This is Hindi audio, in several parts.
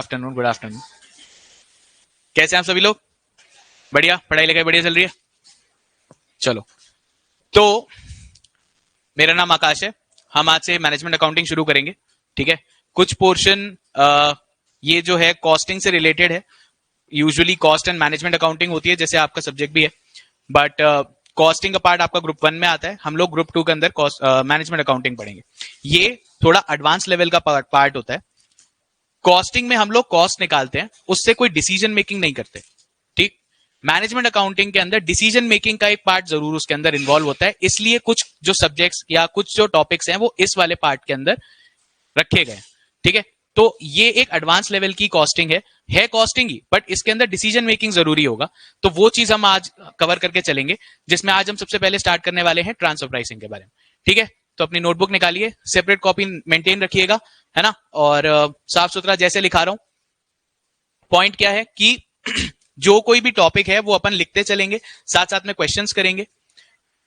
Afternoon, good afternoon. कैसे हैं आप सभी लोग? बढ़िया, पढ़ाई लिखाई बढ़िया चल रही है? चलो, तो मेरा नाम आकाश है। हम आज से मैनेजमेंट अकाउंटिंग शुरू करेंगे। ठीक है, कुछ पोर्शन ये जो है कॉस्टिंग से रिलेटेड है। Usually cost and management accounting होती है, जैसे आपका सब्जेक्ट भी है, बट कॉस्टिंग का पार्ट आपका ग्रुप 1 में आता है। हम लोग ग्रुप 2 के अंदर मैनेजमेंट अकाउंटिंग पढ़ेंगे। ये थोड़ा एडवांस लेवल का पार्ट होता है। कॉस्टिंग में हम लोग कॉस्ट निकालते हैं, उससे कोई डिसीजन मेकिंग नहीं करते। ठीक, मैनेजमेंट अकाउंटिंग के अंदर डिसीजन मेकिंग का एक पार्ट जरूर उसके अंदर इन्वॉल्व होता है, इसलिए कुछ जो सब्जेक्ट्स या कुछ जो टॉपिक्स हैं वो इस वाले पार्ट के अंदर रखे गए। ठीक है, तो ये एक एडवांस लेवल की कॉस्टिंग है कॉस्टिंग ही, बट इसके अंदर डिसीजन मेकिंग जरूरी होगा। तो वो चीज हम आज कवर करके चलेंगे, जिसमें आज हम सबसे पहले स्टार्ट करने वाले हैं ट्रांसफर प्राइसिंग के बारे में। ठीक है, तो अपनी नोटबुक निकालिए, सेपरेट कॉपी मेंटेन रखिएगा, है ना, और साफ सुथरा जैसे लिखा रहा हूं। पॉइंट क्या है कि जो कोई भी टॉपिक है वो अपन लिखते चलेंगे, साथ साथ में क्वेश्चंस करेंगे।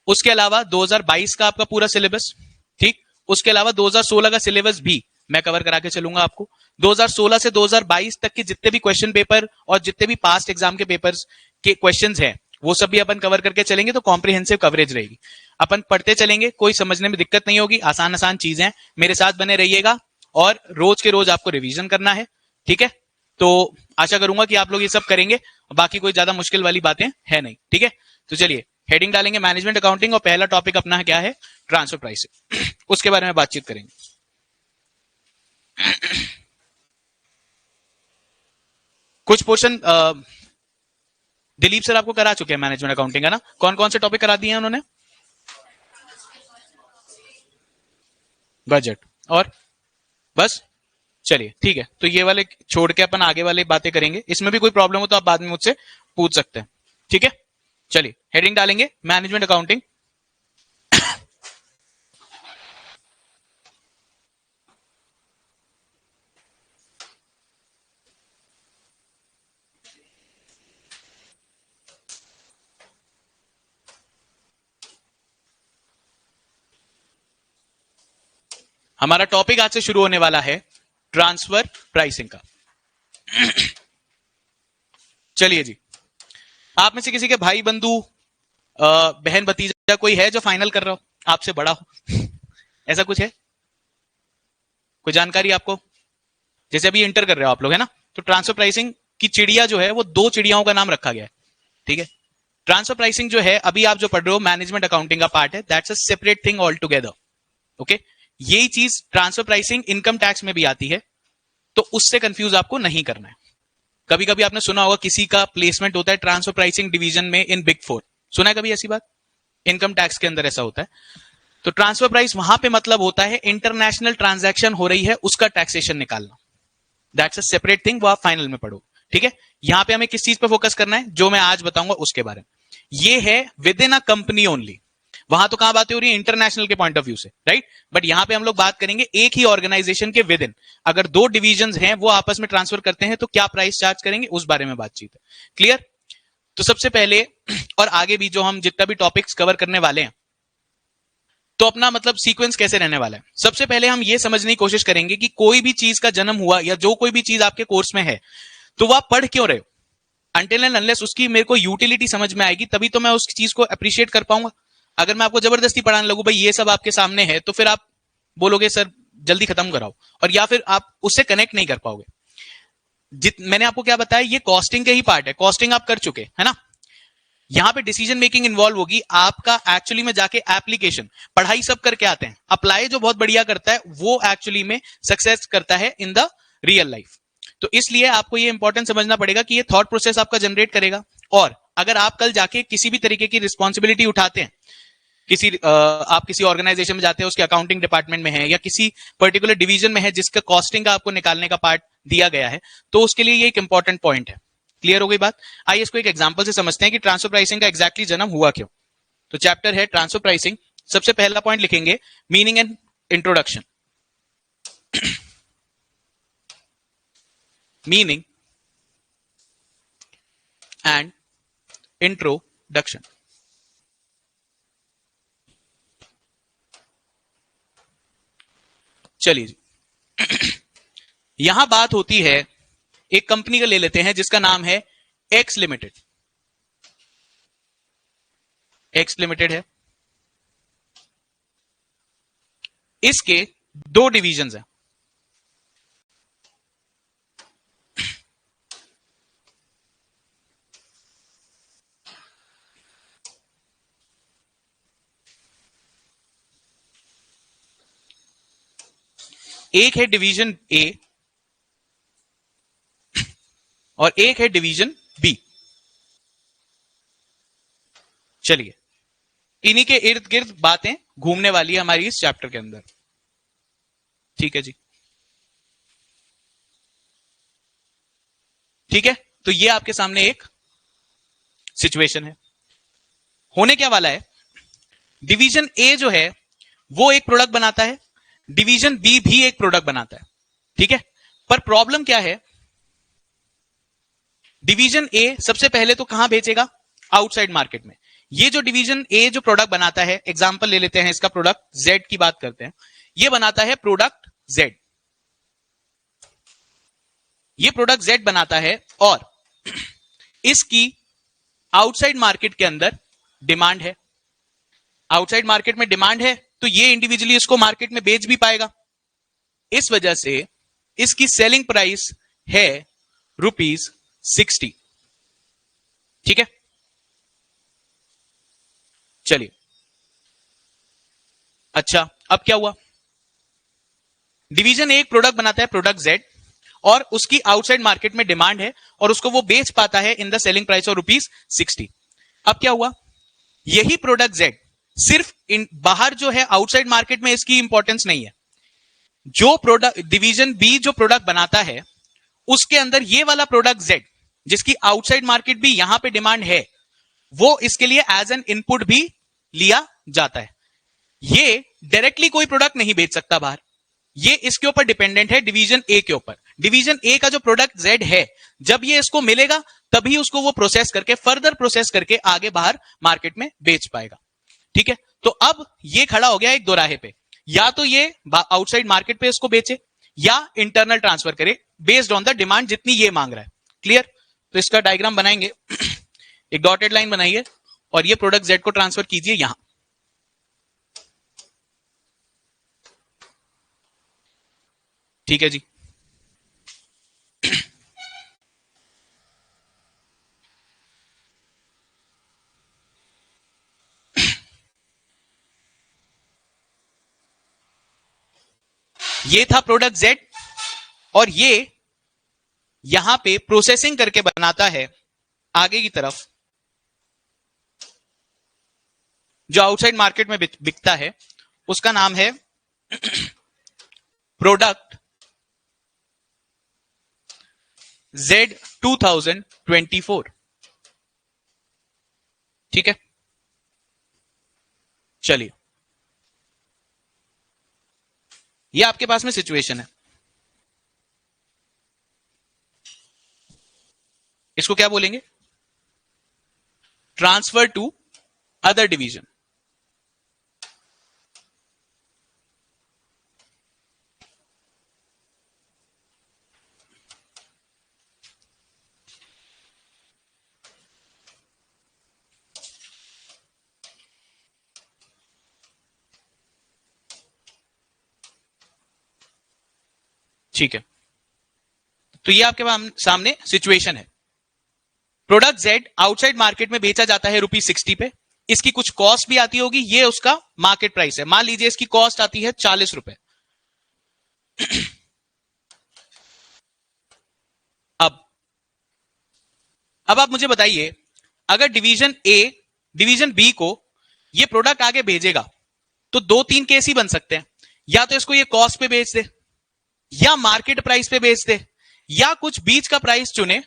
उसके अलावा 2022 का आपका पूरा सिलेबस, ठीक, उसके अलावा 2016 का सिलेबस भी मैं कवर करा के चलूंगा आपको। 2016 से 2022 तक के जितने भी क्वेश्चन पेपर और जितने भी पास्ट एग्जाम के पेपर्स के क्वेश्चंस हैं वो सब भी अपन कवर करके चलेंगे, तो कॉम्प्रिहेंसिव कवरेज रहेगी। अपन पढ़ते चलेंगे, कोई समझने में दिक्कत नहीं होगी, आसान आसान चीजें। मेरे साथ बने रहिएगा और रोज के रोज आपको रिवीजन करना है। ठीक है, तो आशा करूंगा कि आप लोग ये सब करेंगे। बाकी कोई ज्यादा मुश्किल वाली बातें है नहीं। ठीक है, तो चलिए हेडिंग डालेंगे मैनेजमेंट अकाउंटिंग, और पहला टॉपिक अपना क्या है? Transfer pricing. उसके बारे में बातचीत करेंगे। कुछ पोर्शन दिलीप सर आपको करा चुके हैं मैनेजमेंट अकाउंटिंग, है ना? कौन कौन से टॉपिक करा दिए हैं उन्होंने? बजट और बस। चलिए ठीक है, तो ये वाले छोड़ के अपन आगे वाले बातें करेंगे। इसमें भी कोई प्रॉब्लम हो तो आप बाद में मुझसे पूछ सकते हैं। ठीक है, चलिए हेडिंग डालेंगे मैनेजमेंट अकाउंटिंग। हमारा टॉपिक आज से शुरू होने वाला है ट्रांसफर प्राइसिंग का। चलिए जी, आप में से किसी के भाई बंधु बहन भतीजा कोई है जो फाइनल कर रहा हो, आपसे बड़ा हो? ऐसा कुछ है? कोई जानकारी आपको? जैसे अभी इंटर कर रहे हो आप लोग, है ना, तो ट्रांसफर प्राइसिंग की चिड़िया जो है वो 2 चिड़ियाओं का नाम रखा गया है। ठीक है, ट्रांसफर प्राइसिंग जो है अभी आप जो पढ़ रहे हो मैनेजमेंट अकाउंटिंग का पार्ट है, that's a separate thing all together. Okay, यही चीज ट्रांसफर प्राइसिंग इनकम टैक्स में भी आती है, तो उससे कंफ्यूज आपको नहीं करना है। कभी कभी आपने सुना होगा किसी का प्लेसमेंट होता है ट्रांसफर प्राइसिंग डिवीजन में इन बिग 4, सुना है कभी ऐसी बात? इनकम टैक्स के अंदर ऐसा होता है। तो ट्रांसफर प्राइस वहां पे मतलब होता है इंटरनेशनल ट्रांजैक्शन हो रही है उसका टैक्सेशन निकालना। दैट्स अ सेपरेट थिंग, वो आप फाइनल में पढ़ो। ठीक है, यहां पे हमें किस चीज पे फोकस करना है जो मैं आज बताऊंगा उसके बारे में। ये है with in a company only. वहां तो कहां बातें हो रही है? इंटरनेशनल के पॉइंट ऑफ व्यू से, राइट? बट यहां पे हम लोग बात करेंगे एक ही ऑर्गेनाइजेशन के विद इन, अगर 2 डिविजन हैं वो आपस में ट्रांसफर करते हैं तो क्या प्राइस चार्ज करेंगे, उस बारे में बातचीत है। क्लियर? तो सबसे पहले और आगे भी जो हम जितना भी टॉपिक्स कवर करने वाले हैं, तो अपना मतलब सीक्वेंस कैसे रहने वाला है। सबसे पहले हम ये समझने की कोशिश करेंगे कि कोई भी चीज का जन्म हुआ या जो कोई भी चीज आपके कोर्स में है तो वह आप पढ़ क्यों रहे हो। अनटिल एंड अनलेस उसकी मेरे को यूटिलिटी समझ में आएगी तभी तो मैं उस चीज को अप्रिशिएट कर पाऊंगा। अगर मैं आपको जबरदस्ती पढ़ाने लगूं भाई ये सब आपके सामने है, तो फिर आप बोलोगे सर जल्दी खत्म कराओ, और या फिर आप उससे कनेक्ट नहीं कर पाओगे। मैंने आपको क्या बताया, ये कॉस्टिंग के ही पार्ट है, कॉस्टिंग आप कर चुके है ना। यहां पे डिसीजन मेकिंग इन्वॉल्व होगी आपका एक्चुअली में जाके एप्लीकेशन। पढ़ाई सब करके आते हैं, अप्लाई जो बहुत बढ़िया करता है वो एक्चुअली में सक्सेस करता है इन द रियल लाइफ। तो इसलिए आपको ये इंपॉर्टेंट समझना पड़ेगा कि ये थॉट प्रोसेस आपका जनरेट करेगा। और अगर आप कल जाके किसी भी तरीके की रिस्पॉन्सिबिलिटी उठाते हैं, आप किसी ऑर्गेनाइजेशन में जाते हैं, उसके अकाउंटिंग डिपार्टमेंट में है या किसी पर्टिकुलर डिवीजन में है जिसका कॉस्टिंग का आपको निकालने का पार्ट दिया गया है, तो उसके लिए ये एक इंपॉर्टेंट पॉइंट है। क्लियर हो गई बात? आइए इसको एक एग्जांपल से समझते हैं कि ट्रांसफर प्राइसिंग का एग्जैक्टली जन्म हुआ क्यों। तो चैप्टर है ट्रांसफर प्राइसिंग। सबसे पहला पॉइंट लिखेंगे meaning and introduction. Meaning and introduction. चलिए जी, यहां बात होती है एक कंपनी का ले लेते हैं जिसका नाम है एक्स लिमिटेड। एक्स लिमिटेड है, इसके दो डिवीजन हैं। एक है डिवीजन ए और एक है डिवीजन बी। चलिए, इन्हीं के इर्द गिर्द बातें घूमने वाली है हमारी इस चैप्टर के अंदर। ठीक है जी, ठीक है। तो ये आपके सामने एक सिचुएशन है। होने क्या वाला है, डिवीजन ए जो है वो एक प्रोडक्ट बनाता है, डिवीजन बी भी एक प्रोडक्ट बनाता है। ठीक है, पर प्रॉब्लम क्या है, डिवीजन ए सबसे पहले तो कहां बेचेगा, आउटसाइड मार्केट में। ये जो डिवीजन ए जो प्रोडक्ट बनाता है, एग्जांपल ले लेते हैं इसका, प्रोडक्ट जेड की बात करते हैं। ये बनाता है प्रोडक्ट जेड, ये प्रोडक्ट जेड बनाता है और इसकी आउटसाइड मार्केट के अंदर डिमांड है। आउटसाइड मार्केट में डिमांड है तो ये इंडिविजुअली इसको मार्केट में बेच भी पाएगा। इस वजह से इसकी सेलिंग प्राइस है ₹60। ठीक है, चलिए। अच्छा, अब क्या हुआ, डिवीजन ए एक प्रोडक्ट बनाता है प्रोडक्ट जेड, और उसकी आउटसाइड मार्केट में डिमांड है और उसको वो बेच पाता है in the selling price of ₹60। अब क्या हुआ, यही प्रोडक्ट जेड सिर्फ इन बाहर जो है आउटसाइड मार्केट में इसकी इंपॉर्टेंस नहीं है। जो प्रोडक्ट डिवीजन बी जो प्रोडक्ट बनाता है उसके अंदर ये वाला प्रोडक्ट जेड जिसकी आउटसाइड मार्केट भी यहां पे डिमांड है, वो इसके लिए एज एन इनपुट भी लिया जाता है। ये डायरेक्टली कोई प्रोडक्ट नहीं बेच सकता बाहर, ये इसके ऊपर डिपेंडेंट है डिवीजन ए के ऊपर। डिवीजन ए का जो प्रोडक्ट जेड है, जब ये इसको मिलेगा तभी उसको वो प्रोसेस करके, फर्दर प्रोसेस करके आगे बाहर मार्केट में बेच पाएगा। ठीक है, तो अब ये खड़ा हो गया एक दोराहे पे, या तो ये आउटसाइड मार्केट पे इसको बेचे या इंटरनल ट्रांसफर करे बेस्ड ऑन द डिमांड जितनी ये मांग रहा है। क्लियर, तो इसका डायग्राम बनाएंगे एक डॉटेड लाइन बनाइए और ये प्रोडक्ट जेड को ट्रांसफर कीजिए यहां। ठीक है जी, ये था प्रोडक्ट जेड और ये यहां पे प्रोसेसिंग करके बनाता है आगे की तरफ जो आउटसाइड मार्केट में बिकता है, उसका नाम है प्रोडक्ट जेड 2024। ठीक है, चलिए, ये आपके पास में सिचुएशन है। इसको क्या बोलेंगे, ट्रांसफर टू अदर डिवीजन। ठीक है, तो ये आपके सामने सिचुएशन है। प्रोडक्ट जेड आउटसाइड मार्केट में बेचा जाता है ₹60 पे, इसकी कुछ कॉस्ट भी आती होगी, ये उसका मार्केट प्राइस है। मान लीजिए इसकी कॉस्ट आती है ₹40। अब आप मुझे बताइए, अगर डिवीजन ए डिवीजन बी को ये प्रोडक्ट आगे भेजेगा तो दो तीन केस ही बन सकते हैं, या तो इसको ये कॉस्ट पे बेच दे, या मार्केट प्राइस पे बेच दे, या कुछ बीच का प्राइस चुने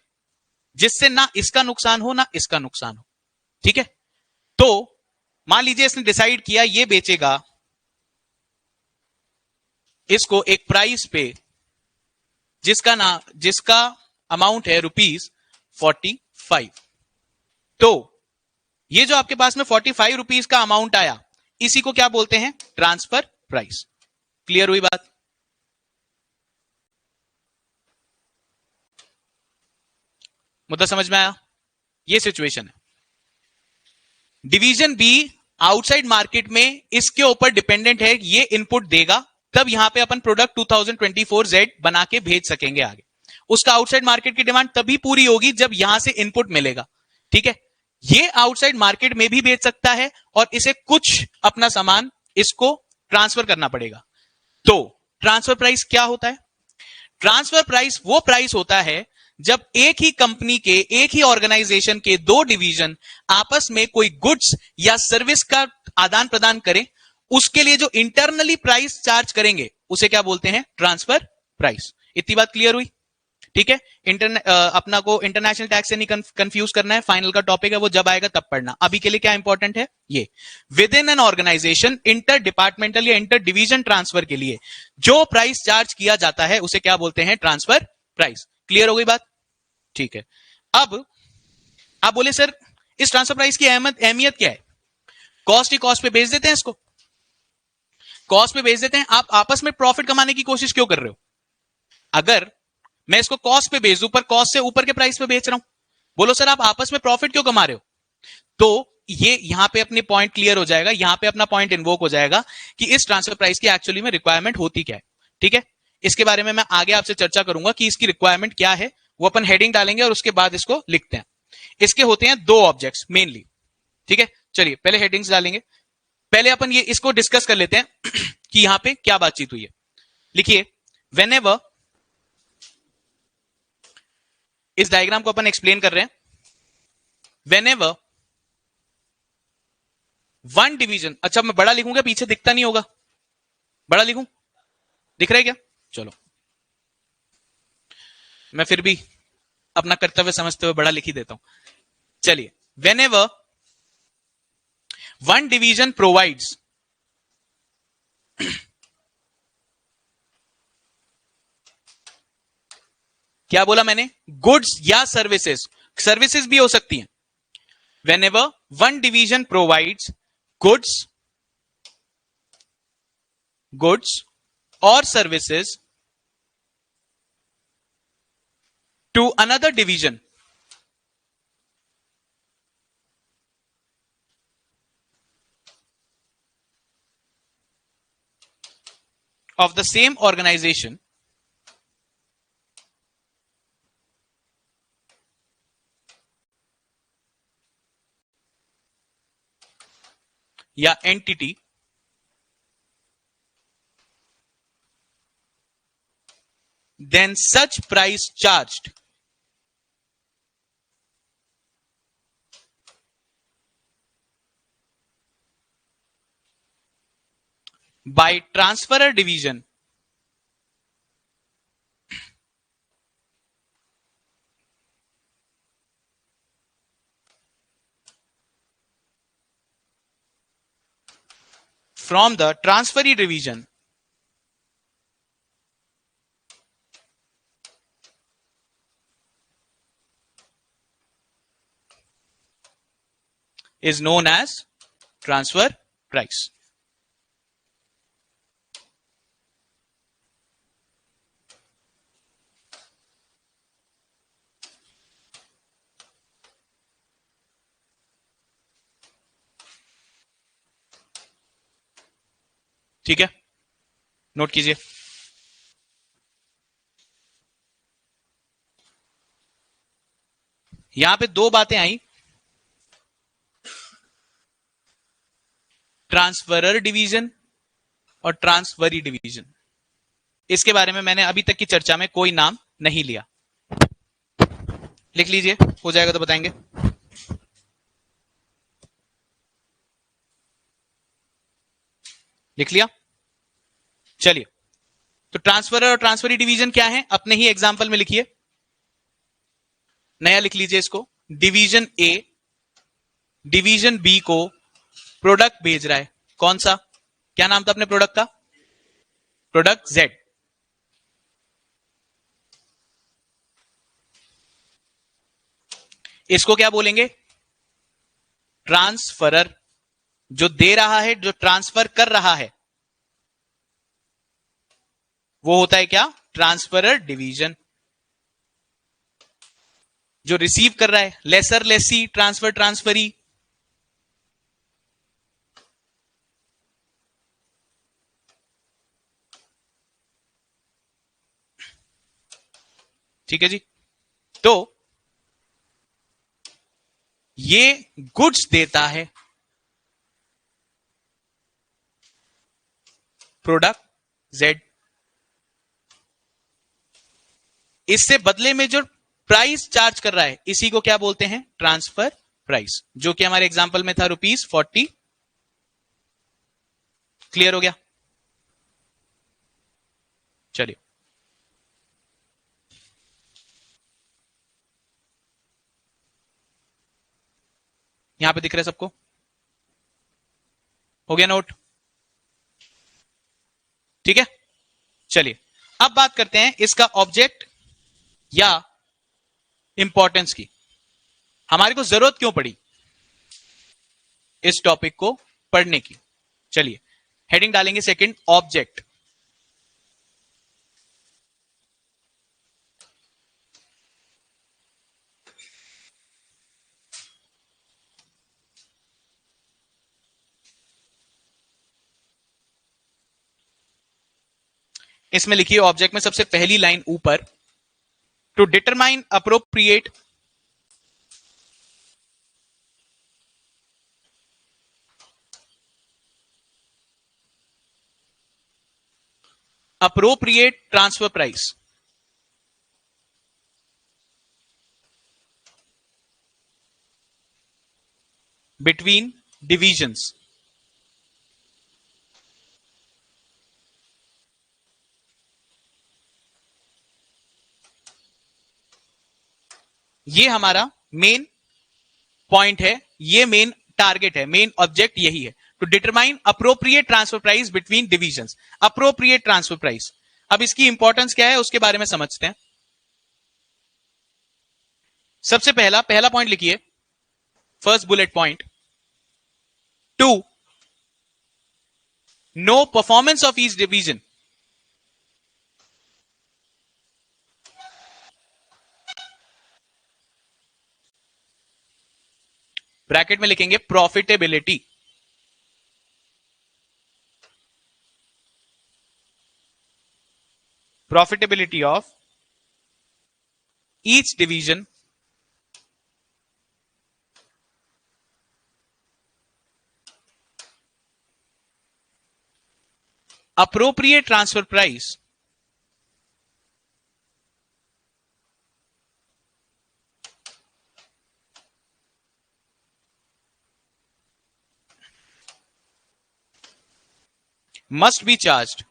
जिससे ना इसका नुकसान हो ना इसका नुकसान हो। ठीक है, तो मान लीजिए इसने डिसाइड किया ये बेचेगा इसको एक प्राइस पे जिसका अमाउंट है ₹45। तो ये जो आपके पास में ₹45 का अमाउंट आया, इसी को क्या बोलते हैं, ट्रांसफर प्राइस। क्लियर हुई बात। मुद्दा समझ में आया? ये सिचुएशन है। डिवीजन बी आउटसाइड मार्केट में इसके ऊपर डिपेंडेंट है, ये इनपुट देगा तब यहां पे अपन प्रोडक्ट 2024 Z बना के भेज सकेंगे आगे। उसका आउटसाइड मार्केट की डिमांड तभी पूरी होगी जब यहां से इनपुट मिलेगा। ठीक है, ये आउटसाइड मार्केट में भी भेज सकता है और इसे कुछ अपना सामान इसको ट्रांसफर करना पड़ेगा। तो ट्रांसफर प्राइस क्या होता है? ट्रांसफर प्राइस वो प्राइस होता है जब एक ही कंपनी के, एक ही ऑर्गेनाइजेशन के दो डिवीजन आपस में कोई गुड्स या सर्विस का आदान प्रदान करें, उसके लिए जो इंटरनली प्राइस चार्ज करेंगे उसे क्या बोलते हैं? Transfer price. इतनी बात क्लियर हुई? ठीक है, अपना को इंटरनेशनल टैक्स से नहीं कंफ्यूज करना है, फाइनल का टॉपिक है वो जब आएगा तब पढ़ना। अभी के लिए क्या इंपॉर्टेंट है? ये within an organisation inter departmental या इंटर डिवीजन ट्रांसफर के लिए जो प्राइस चार्ज किया जाता है उसे क्या बोलते हैं? Transfer price. क्लियर हो गई बात? ठीक है, अब आप बोले सर इस ट्रांसफर प्राइस की अहमियत क्या है? कॉस्ट ही कॉस्ट पे बेच देते हैं, इसको कॉस्ट पे बेच देते हैं, आप आपस में प्रॉफिट कमाने की कोशिश क्यों कर रहे हो? अगर मैं इसको कॉस्ट पे बेच दूं पर कॉस्ट से ऊपर के प्राइस पे बेच रहा हूं, बोलो सर आप आपस में प्रॉफिट क्यों कमा रहे हो? तो ये यहां पे अपने पॉइंट क्लियर हो जाएगा, यहां पे अपना पॉइंट इन्वोक हो जाएगा कि इस ट्रांसफर प्राइस की एक्चुअली में रिक्वायरमेंट होती क्या है। ठीक है, इसके बारे में मैं आगे आपसे चर्चा करूंगा कि इसकी रिक्वायरमेंट क्या है, वो अपन हेडिंग डालेंगे और उसके बाद इसको लिखते हैं। इसके होते हैं दो ऑब्जेक्ट्स मेनली। ठीक है, चलिए पहले हेडिंग्स डालेंगे, पहले अपन ये इसको डिस्कस कर लेते हैं कि यहां पे क्या बातचीत हुई है। लिखिए, व्हेनेवर, इस डायग्राम को अपन एक्सप्लेन कर रहे हैं, व्हेनेवर वन डिवीजन, अच्छा मैं बड़ा लिखूंगा, पीछे दिखता नहीं होगा, बड़ा लिखूं, दिख रहा है क्या? चलो मैं फिर भी अपना कर्तव्य समझते हुए बड़ा लिख ही देता हूं। चलिए, व्हेनेवर वन डिवीजन प्रोवाइड्स क्या बोला मैंने? गुड्स या सर्विसेज, सर्विसेज भी हो सकती हैं। Whenever one division provides goods और services to another division of the same organization या entity then such price charged by transferor division from the transferee division is known as transfer price. ठीक है, नोट कीजिए। यहां पे दो बातें आई, ट्रांसफरर डिवीजन और ट्रांसफरी डिवीजन। इसके बारे में मैंने अभी तक की चर्चा में कोई नाम नहीं लिया। लिख लीजिए, हो जाएगा तो बताएंगे। लिख लिया? चलिए, तो ट्रांसफरर और ट्रांसफरी डिवीजन क्या है अपने ही एग्जांपल में लिखिए। नया लिख लीजिए इसको, डिवीजन ए डिवीजन बी को प्रोडक्ट भेज रहा है। कौन सा? क्या नाम था अपने प्रोडक्ट का? Product Z. इसको क्या बोलेंगे? ट्रांसफरर। जो दे रहा है, जो ट्रांसफर कर रहा है, वो होता है क्या? Transferor division. जो रिसीव कर रहा है, लेसर लेसी, ट्रांसफर ट्रांसफरी। ठीक है जी। तो ये गुड्स देता है, प्रोडक्ट जेड, इससे बदले में जो प्राइस चार्ज कर रहा है इसी को क्या बोलते हैं, ट्रांसफर प्राइस, जो कि हमारे एग्जांपल में था ₹40। क्लियर हो गया? चलिए, यहां पे दिख रहा है सबको? हो गया नोट? ठीक है, चलिए अब बात करते हैं इसका ऑब्जेक्ट या इंपॉर्टेंस की। हमारे को जरूरत क्यों पड़ी इस टॉपिक को पढ़ने की? चलिए हेडिंग डालेंगे सेकंड, ऑब्जेक्ट। इसमें लिखिए ऑब्जेक्ट में सबसे पहली लाइन ऊपर, to determine appropriate transfer price. Between divisions. ये हमारा मेन पॉइंट है, ये मेन टारगेट है, मेन ऑब्जेक्ट यही है, to determine appropriate transfer price between divisions. Appropriate transfer price, अब इसकी इंपॉर्टेंस क्या है उसके बारे में समझते हैं। सबसे पहला पॉइंट लिखिए, first bullet point, to know performance of each division. Bracket में लिखेंगे profitability. Profitability of each division appropriate transfer price must be charged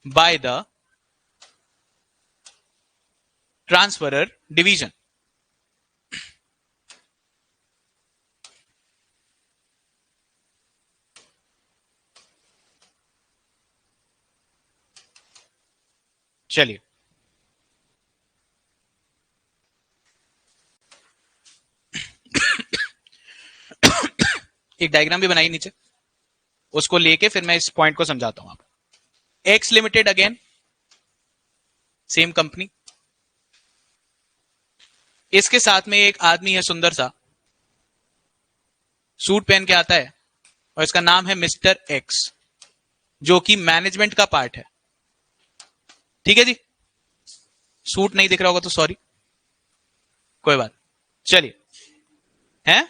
by the transferor division। चलिए एक डायग्राम भी बनाई नीचे, उसको लेके फिर मैं इस पॉइंट को समझाता हूं आपको। X limited, again same company, इसके साथ में एक आदमी है सुंदर सा, सूट पहन के आता है और इसका नाम है मिस्टर एक्स, जो कि मैनेजमेंट का पार्ट है। ठीक है जी, सूट नहीं दिख रहा होगा तो सॉरी, कोई बात। चलिए, हैं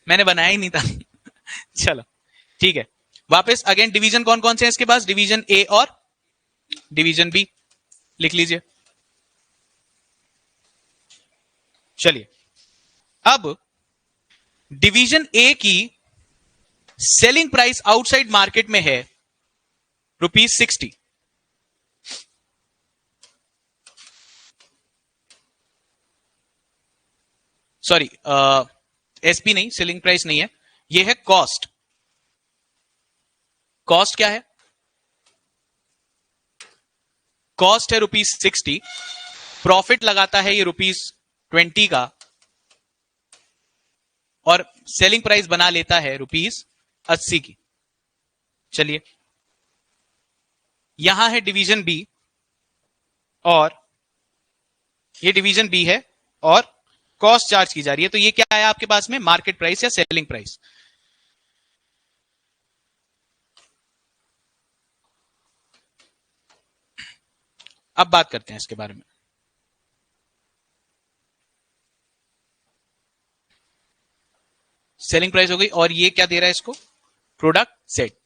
मैंने बनाया ही नहीं था चलो ठीक है, वापस अगेन डिवीजन कौन कौन से हैं इसके पास, डिवीजन ए और डिवीजन बी, लिख लीजिए। चलिए अब डिवीजन ए की सेलिंग प्राइस आउटसाइड मार्केट में है ₹60। सॉरी, एसपी नहीं, सेलिंग प्राइस नहीं है, ये है कॉस्ट। कॉस्ट क्या है? कॉस्ट है ₹60, प्रॉफिट लगाता है ये ₹20 का, और सेलिंग प्राइस बना लेता है ₹80 की। चलिए यहां है डिवीजन बी, और ये डिवीजन बी है, और कॉस्ट चार्ज की जा रही है। तो ये क्या है आपके पास में, मार्केट प्राइस या सेलिंग प्राइस। अब बात करते हैं इसके बारे में। सेलिंग प्राइस हो गई, और ये क्या दे रहा है इसको, प्रोडक्ट सेट।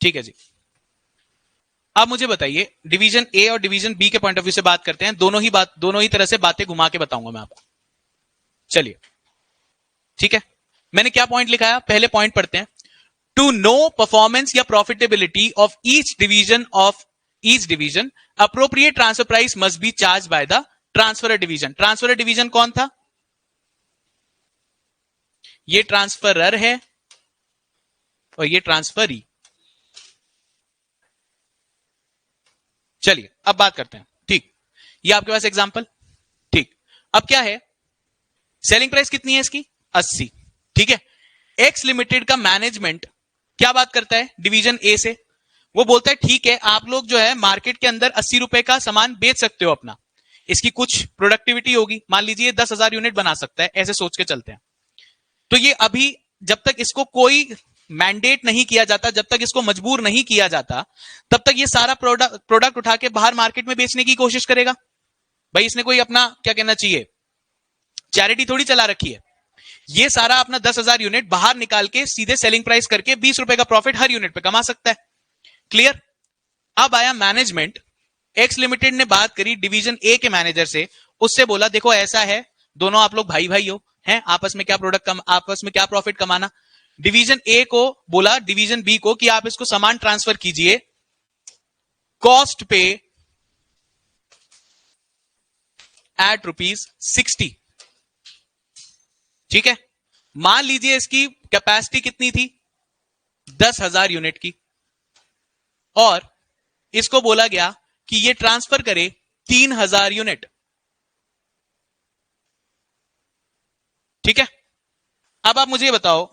ठीक है जी। अब मुझे बताइए, डिवीजन ए और डिवीजन बी के पॉइंट ऑफ व्यू से बात करते हैं। दोनों ही तरह से बातें घुमा के बताऊंगा मैं आपको। चलिए, ठीक है। मैंने क्या पॉइंट लिखा है, पहले पॉइंट पढ़ते हैं। टू नो परफॉर्मेंस या profitability of each division appropriate transfer price must be charge by the transfer division. Transfer division कौन था, ये ट्रांसफरर है और ये ट्रांसफरी। चलिए अब बात करते हैं। ठीक, ये आपके पास एग्जांपल। ठीक, अब क्या है, सेलिंग प्राइस कितनी है इसकी, 80। ठीक है, एक्स लिमिटेड का मैनेजमेंट क्या बात करता है डिवीजन ए से, वो बोलता है ठीक है, आप लोग जो है मार्केट के अंदर 80 रुपए का सामान बेच सकते हो अपना, इसकी कुछ प्रोडक्टिविटी होगी, मान लीजिए 10,000 यूनिट बना सकता है, ऐसे सोच के चलते हैं। तो ये अभी जब तक इसको कोई मैंडेट नहीं किया जाता, जब तक इसको मजबूर नहीं किया जाता, तब तक ये सारा प्रोडक्ट उठा के बाहर मार्केट में बेचने की कोशिश करेगा। भाई इसने कोई अपना क्या कहना चाहिए, चैरिटी थोड़ी चला रखी है। ये सारा अपना 10,000 यूनिट बाहर निकाल के सीधे सेलिंग प्राइस करके 20 रुपए का प्रॉफिट हर यूनिट पे कमा सकता है। क्लियर। अब आया मैनेजमेंट, एक्स लिमिटेड ने बात करी डिवीजन ए के मैनेजर से, उससे बोला देखो ऐसा है, दोनों आप लोग भाई भाई हो हैं, आपस में क्या प्रॉफिट कमाना। डिवीजन ए को बोला डिवीजन बी को कि आप इसको सामान ट्रांसफर कीजिए कॉस्ट पे एट ₹60। ठीक है, मान लीजिए इसकी कैपेसिटी कितनी थी, 10,000 यूनिट की, और इसको बोला गया कि ये ट्रांसफर करे 3,000 यूनिट। ठीक है, अब आप मुझे बताओ,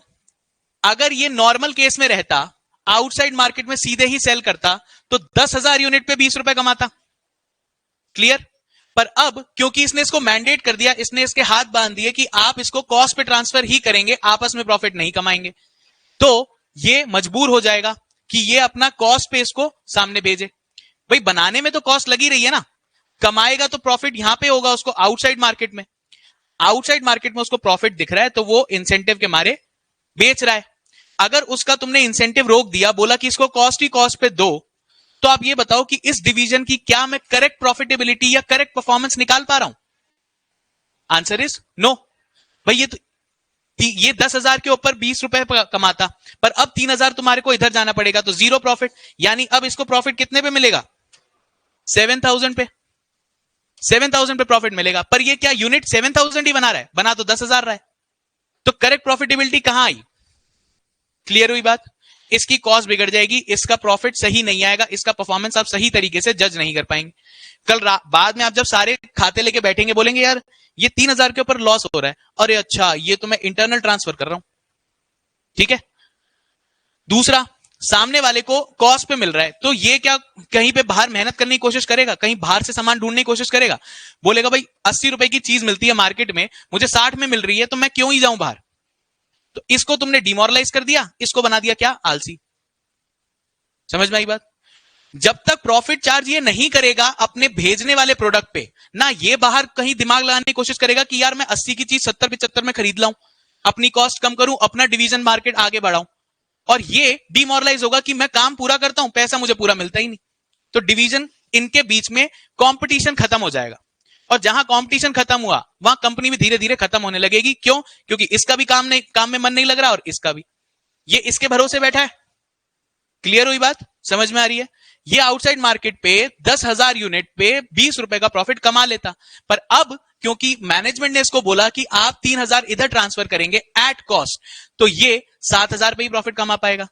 अगर ये नॉर्मल केस में रहता, आउटसाइड मार्केट में सीधे ही सेल करता, तो 10,000 यूनिट पे 20 रुपए कमाता। क्लियर। पर अब क्योंकि इसने इसको मैंडेट कर दिया, इसने इसके हाथ बांध दिए कि आप इसको कॉस्ट पे ट्रांसफर ही करेंगे, आपस में प्रॉफिट नहीं कमाएंगे, तो ये मजबूर हो जाएगा कि ये अपना कॉस्ट पे इसको सामने भेजे। भाई बनाने में तो कॉस्ट लगी रही है ना, कमाएगा तो प्रॉफिट यहां पे होगा उसको आउटसाइड मार्केट में। आउटसाइड मार्केट में उसको प्रॉफिट दिख रहा है, तो वो इंसेंटिव के मारे बेच रहा है। अगर उसका तुमने इंसेंटिव रोक दिया, बोला कि इसको कॉस्ट ही कॉस्ट पे दो, तो आप ये बताओ कि इस डिवीजन की क्या मैं करेक्ट प्रॉफिटेबिलिटी या करेक्ट परफॉर्मेंस निकाल पा रहा हूं? Answer is no. भाई ये 10,000 के ऊपर 20 रुपए कमाता, पर अब 3,000 तुम्हारे को इधर जाना पड़ेगा, तो जीरो प्रॉफिट। यानी अब इसको प्रॉफिट कितने पे मिलेगा, 7,000 पे। 7,000 पे प्रॉफिट मिलेगा, पर ये क्या यूनिट 7,000 ही बना रहा है, बना तो 10,000 रहा है। तो करेक्ट प्रॉफिटेबिलिटी कहां आई? क्लियर हुई बात। इसकी कॉस्ट बिगड़ जाएगी, इसका प्रॉफिट सही नहीं आएगा, इसका परफॉर्मेंस आप सही तरीके से जज नहीं कर पाएंगे। कल बाद में आप जब सारे खाते लेके बैठेंगे, बोलेंगे यार ये 3,000 के ऊपर लॉस हो रहा है, अरे अच्छा ये तो मैं इंटरनल ट्रांसफर कर रहा हूं। ठीक है। दूसरा, सामने वाले को कॉस्ट पे मिल रहा है, तो ये क्या कहीं पे बाहर मेहनत करने की कोशिश करेगा, कहीं बाहर से सामान ढूंढने की कोशिश करेगा? बोलेगा भाई 80 रुपए की चीज मिलती है मार्केट में, मुझे 60 में मिल रही है, तो मैं क्यों ही जाऊं बाहर। तो इसको तुमने डिमोरलाइज कर दिया, इसको बना दिया क्या, आलसी। समझ में आई बात। जब तक प्रॉफिट चार्ज ये नहीं करेगा अपने भेजने वाले प्रोडक्ट पे, ना ये बाहर कहीं दिमाग लगाने की कोशिश करेगा कि यार मैं 80 की चीज 70-75 में खरीद लाऊं, अपनी कॉस्ट कम करूं, अपना डिवीजन मार्केट आगे बढ़ाऊं, और ये डिमोरलाइज होगा कि मैं काम पूरा करता हूं, पैसा मुझे पूरा मिलता ही नहीं। तो डिवीजन इनके बीच में कंपटीशन खत्म हो जाएगा, और जहां कंपटीशन खत्म हुआ वहां कंपनी भी धीरे धीरे खत्म होने लगेगी। क्यों? क्योंकि इसका भी काम में मन नहीं लग रहा, और इसका भी, ये इसके भरोसे बैठा है। क्लियर हुई बात, समझ में आ रही है। ये आउटसाइड मार्केट पे 10,000 यूनिट पे 20 रुपए का प्रॉफिट कमा लेता, पर अब क्योंकि मैनेजमेंट ने इसको बोला कि आप 3,000 इधर ट्रांसफर करेंगे एट कॉस्ट, तो ये 7,000 पे ही प्रॉफिट कमा पाएगा।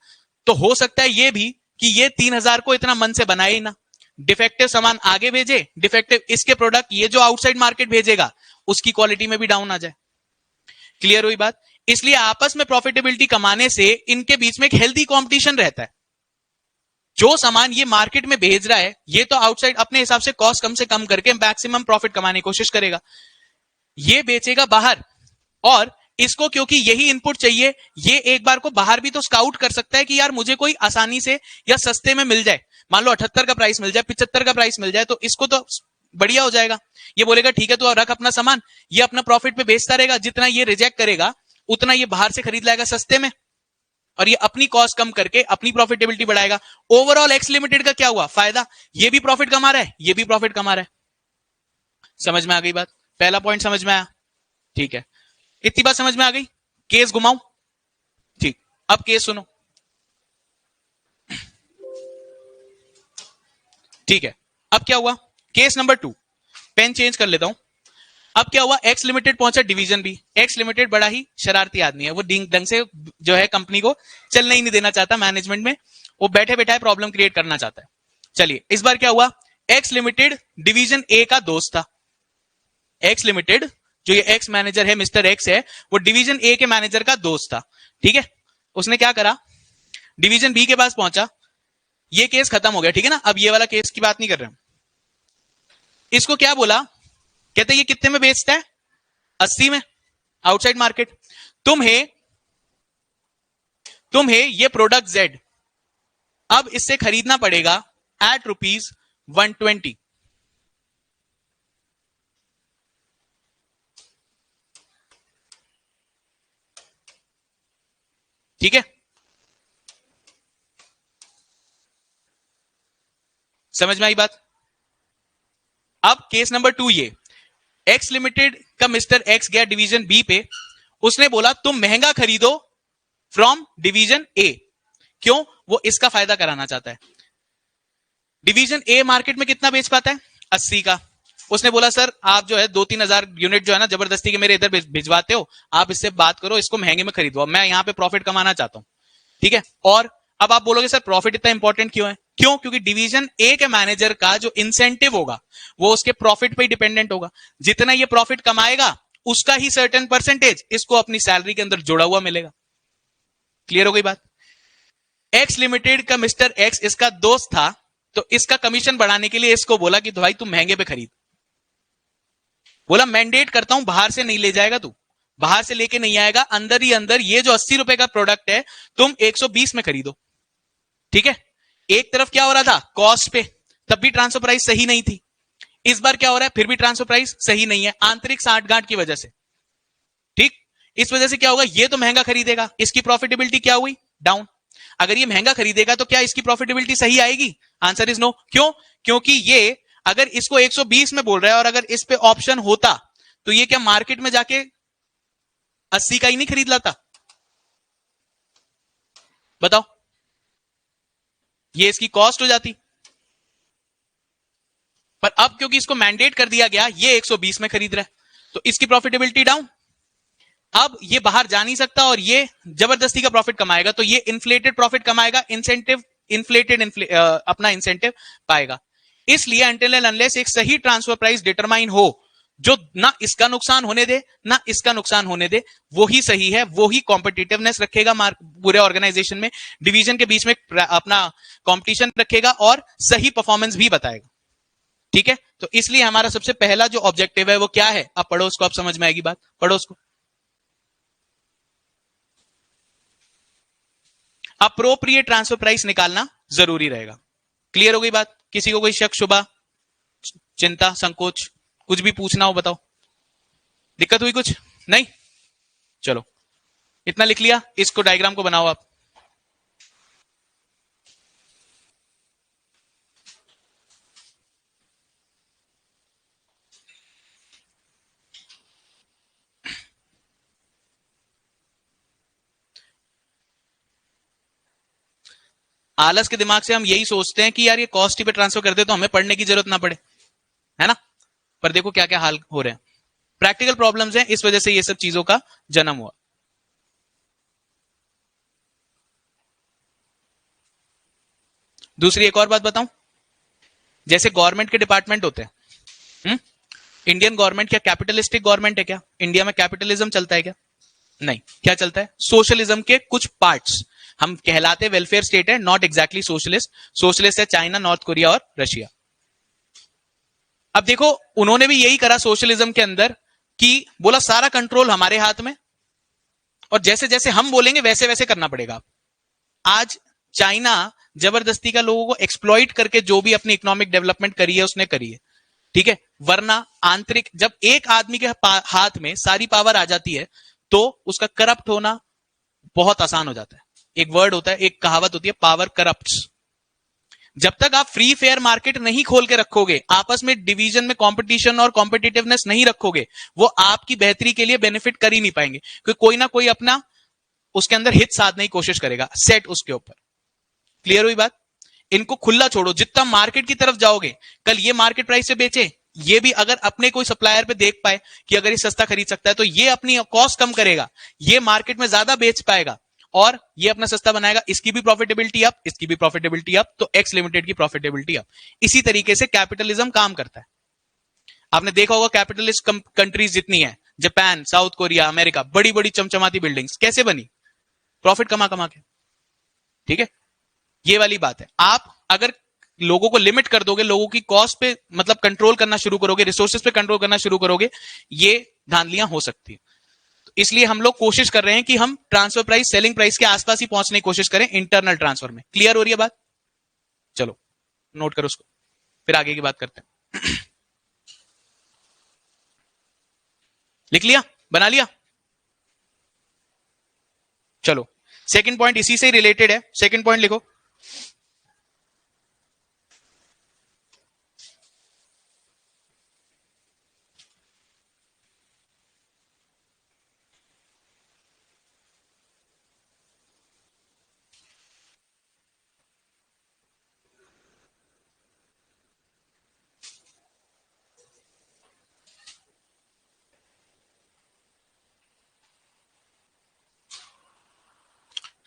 तो हो सकता है ये भी कि ये 3,000 को इतना मन से बनाए ही ना, डिफेक्टिव सामान आगे भेजे, डिफेक्टिव इसके प्रोडक्ट ये जो आउटसाइड मार्केट भेजेगा उसकी क्वालिटी में भी डाउन आ जाए। क्लियर हुई बात। इसलिए आपस में प्रॉफिटेबिलिटी कमाने से इनके बीच में एक हेल्दी कंपटीशन रहता है। जो सामान ये मार्केट में भेज रहा है, ये तो आउटसाइड अपने हिसाब से कॉस्ट कम से कम करके मैक्सिमम प्रॉफिट कमाने की कोशिश करेगा, ये बेचेगा बाहर, और इसको क्योंकि यही इनपुट चाहिए, ये एक बार को बाहर भी तो स्काउट कर सकता है कि यार मुझे कोई आसानी से या सस्ते में मिल जाए, मान लो 78 का प्राइस मिल जाए, 75 का प्राइस मिल जाए, तो इसको तो बढ़िया हो जाएगा। ये बोलेगा ठीक है तू रख अपना सामान, ये अपना प्रॉफिट पे बेचता रहेगा, जितना ये रिजेक्ट करेगा उतना ये बाहर से खरीद लाएगा सस्ते में, और ये अपनी कॉस्ट कम करके अपनी प्रॉफिटेबिलिटी बढ़ाएगा। ओवरऑल एक्स लिमिटेड का क्या हुआ फायदा, ये भी प्रॉफिट कमा रहा है, ये भी प्रॉफिट कमा रहा है। समझ में आ गई बात? पहला पॉइंट समझ में आया? ठीक है, इतनी बात समझ में आ गई? केस घुमाऊं? ठीक, अब केस सुनो। ठीक है, अब क्या हुआ, केस नंबर 2, पेन चेंज कर लेता हूं। अब क्या हुआ, एक्स लिमिटेड पहुंचा डिवीजन बी। एक्स लिमिटेड बड़ा ही शरारती आदमी है, वो ढंग से जो है कंपनी को चलने ही नहीं देना चाहता, मैनेजमेंट में वो बैठे बैठे प्रॉब्लम क्रिएट करना चाहता है। चलिए, इस बार क्या हुआ, एक्स लिमिटेड डिवीजन ए का दोस्त था। एक्स लिमिटेड जो ये एक्स मैनेजर है, मिस्टर एक्स है, वो डिवीजन ए के मैनेजर का दोस्त था। ठीक है, उसने क्या करा, डिवीजन बी के पास पहुंचा, ये केस खत्म हो गया, ठीक है ना, अब ये वाला केस की बात नहीं कर रहे हम। इसको क्या बोला, कहते ये कितने में बेचता है, 80 में आउटसाइड मार्केट। तुम्हें ये प्रोडक्ट जेड अब इससे खरीदना पड़ेगा एट ₹120। ठीक है, समझ में आई बात? अब केस नंबर 2, ये एक्स लिमिटेड का मिस्टर एक्स गया डिवीजन बी पे, उसने बोला तुम महंगा खरीदो फ्रॉम डिवीजन ए। क्यों, वो इसका फायदा कराना चाहता है। डिवीजन ए मार्केट में कितना बेच पाता है, 80 का। उसने बोला सर आप जो है 2-3 हजार यूनिट जो है ना जबरदस्ती के मेरे इधर भिजवाते हो, आप इससे बात करो, इसको महंगे में खरीदो, मैं यहां पे प्रॉफिट कमाना चाहता हूं। ठीक है, और अब आप बोलोगे सर प्रॉफिट इतना इंपॉर्टेंट क्यों है? क्यों, क्योंकि डिवीजन ए के मैनेजर का जो इंसेंटिव होगा वो उसके प्रॉफिट पे ही डिपेंडेंट होगा। जितना ये प्रॉफिट कमाएगा उसका ही सर्टेन परसेंटेज इसको अपनी सैलरी के अंदर जुड़ा हुआ मिलेगा। क्लियर हो गई बात? एक्स लिमिटेड का मिस्टर एक्स इसका दोस्त था, तो इसका कमीशन बढ़ाने के लिए इसको बोला कि भाई तुम महंगे पे खरीद। बोला मैंडेट करता हूं, बाहर से नहीं ले जाएगा, तू बाहर से लेके नहीं आएगा, अंदर ही अंदर ये जो 80 रुपए का प्रोडक्ट है तुम 120 में खरीदो। ठीक है, एक तरफ क्या हो रहा था, कॉस्ट पे तब भी ट्रांसफर प्राइस सही नहीं थी, इस बार क्या हो रहा है, फिर भी ट्रांसफर प्राइस सही नहीं है, आंतरिक साठगांठ की वजह से। ठीक, इस वजह से क्या होगा, ये तो महंगा खरीदेगा, इसकी प्रॉफिटेबिलिटी क्या हुई, डाउन। अगर ये महंगा खरीदेगा तो क्या इसकी प्रॉफिटेबिलिटी सही आएगी? Answer is no. क्यों, क्योंकि ये अगर इसको 120 में बोल रहा है और अगर इस पे ऑप्शन होता तो ये क्या मार्केट में जाके 80 का ही नहीं खरीद लाता? बताओ, ये इसकी कॉस्ट हो जाती। पर अब क्योंकि इसको मैंडेट कर दिया गया, ये 120 में खरीद रहा है, तो इसकी प्रॉफिटेबिलिटी डाउन। अब ये बाहर जा नहीं सकता और ये जबरदस्ती का प्रॉफिट कमाएगा, तो ये इन्फ्लेटेड प्रॉफिट कमाएगा, इंसेंटिव अपना इंसेंटिव पाएगा। इसलिए अनटिल एंड अनलेस एक सही ट्रांसफर प्राइस डिटरमाइन हो जो ना इसका नुकसान होने दे ना इसका नुकसान होने दे, वो ही सही है, वो ही कॉम्पिटिटिवनेस रखेगा पूरे ऑर्गेनाइजेशन में, डिवीजन के बीच में अपना कंपटीशन रखेगा और सही परफॉर्मेंस भी बताएगा। ठीक है, तो इसलिए हमारा सबसे पहला जो ऑब्जेक्टिव है वो क्या है, अब पढ़ो उसको, अब समझ में आएगी बात, पढ़ो उसको। अप्रोप्रिएट ट्रांसफर प्राइस निकालना जरूरी रहेगा। क्लियर हो गई बात? किसी को कोई शक शुबा चिंता संकोच कुछ भी पूछना हो बताओ, दिक्कत हुई कुछ नहीं? चलो इतना लिख लिया, इसको डायग्राम को बनाओ आप। आलस के दिमाग से हम यही सोचते हैं कि यार ये कॉस्ट पे ट्रांसफर कर दे तो हमें पढ़ने की जरूरत ना पड़े, है ना? पर देखो क्या क्या हाल हो रहे हैं, प्रैक्टिकल प्रॉब्लम्स हैं, इस वजह से ये सब चीजों का जन्म हुआ। दूसरी एक और बात बताऊं, जैसे गवर्नमेंट के डिपार्टमेंट होते हैं, इंडियन गवर्नमेंट क्या कैपिटलिस्टिक गवर्नमेंट है क्या? इंडिया में कैपिटलिज्म चलता है क्या? नहीं, क्या चलता है? सोशलिज्म के कुछ पार्ट्स। हम कहलाते वेलफेयर स्टेट है, नॉट एग्जैक्टली सोशलिस्ट। सोशलिस्ट है चाइना, नॉर्थ कोरिया और रशिया। अब देखो, उन्होंने भी यही करा सोशलिज्म के अंदर कि बोला सारा कंट्रोल हमारे हाथ में, और जैसे जैसे हम बोलेंगे वैसे वैसे करना पड़ेगा। आज चाइना जबरदस्ती का लोगों को एक्सप्लॉइट करके जो भी अपनी इकोनॉमिक डेवलपमेंट करी है उसने करी है, ठीक है। वरना आंतरिक, जब एक आदमी के हाथ में सारी पावर आ जाती है तो उसका करप्ट होना बहुत आसान हो जाता है। एक वर्ड होता है, एक कहावत होती है, पावर करप्ट्स। जब तक आप फ्री फेयर मार्केट नहीं खोल के रखोगे, आपस में डिवीजन में कंपटीशन और कॉम्पिटिटिवनेस नहीं रखोगे, वो आपकी बेहतरी के लिए बेनिफिट कर ही नहीं पाएंगे, क्योंकि कोई ना कोई अपना उसके अंदर हित साधने की कोशिश करेगा, सेट उसके ऊपर। क्लियर हुई बात? इनको खुला छोड़ो, जितना मार्केट की तरफ जाओगे, कल ये मार्केट प्राइस से बेचे, ये भी अगर अपने कोई सप्लायर पे देख पाए कि अगर ये सस्ता खरीद सकता है तो ये अपनी कॉस्ट कम करेगा, ये मार्केट में ज्यादा बेच पाएगा और ये अपना सस्ता बनाएगा, इसकी भी प्रॉफिटेबिलिटी अप, इसकी भी प्रॉफिटेबिलिटी अप, तो एक्स लिमिटेड की प्रॉफिटेबिलिटी अप। इसी तरीके से कैपिटलिज्म काम करता है। आपने देखा होगा कैपिटलिस्ट कंट्रीज जितनी है, जापान, साउथ कोरिया, अमेरिका, बड़ी बड़ी चमचमाती बिल्डिंग्स कैसे बनी? प्रॉफिट कमा कमा के। ठीक है, ये वाली बात है। आप अगर लोगों को लिमिट कर दोगे, लोगों की कॉस्ट पे मतलब कंट्रोल करना शुरू करोगे, रिसोर्सेज पे कंट्रोल करना शुरू करोगे, ये धांधलियां हो सकती है। तो इसलिए हम लोग कोशिश कर रहे हैं कि हम ट्रांसफर प्राइस, सेलिंग प्राइस के आसपास ही पहुंचने की कोशिश करें इंटरनल ट्रांसफर में। क्लियर हो रही है बात? चलो नोट करो उसको, फिर आगे की बात करते हैं। लिख लिया? बना लिया? चलो सेकंड पॉइंट इसी से रिलेटेड है। सेकंड पॉइंट लिखो।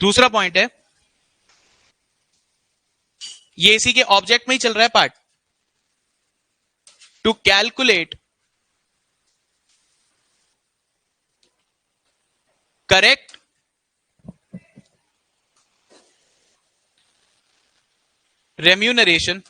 दूसरा पॉइंट है, ये इसी के ऑब्जेक्ट में ही चल रहा है part, to calculate correct remuneration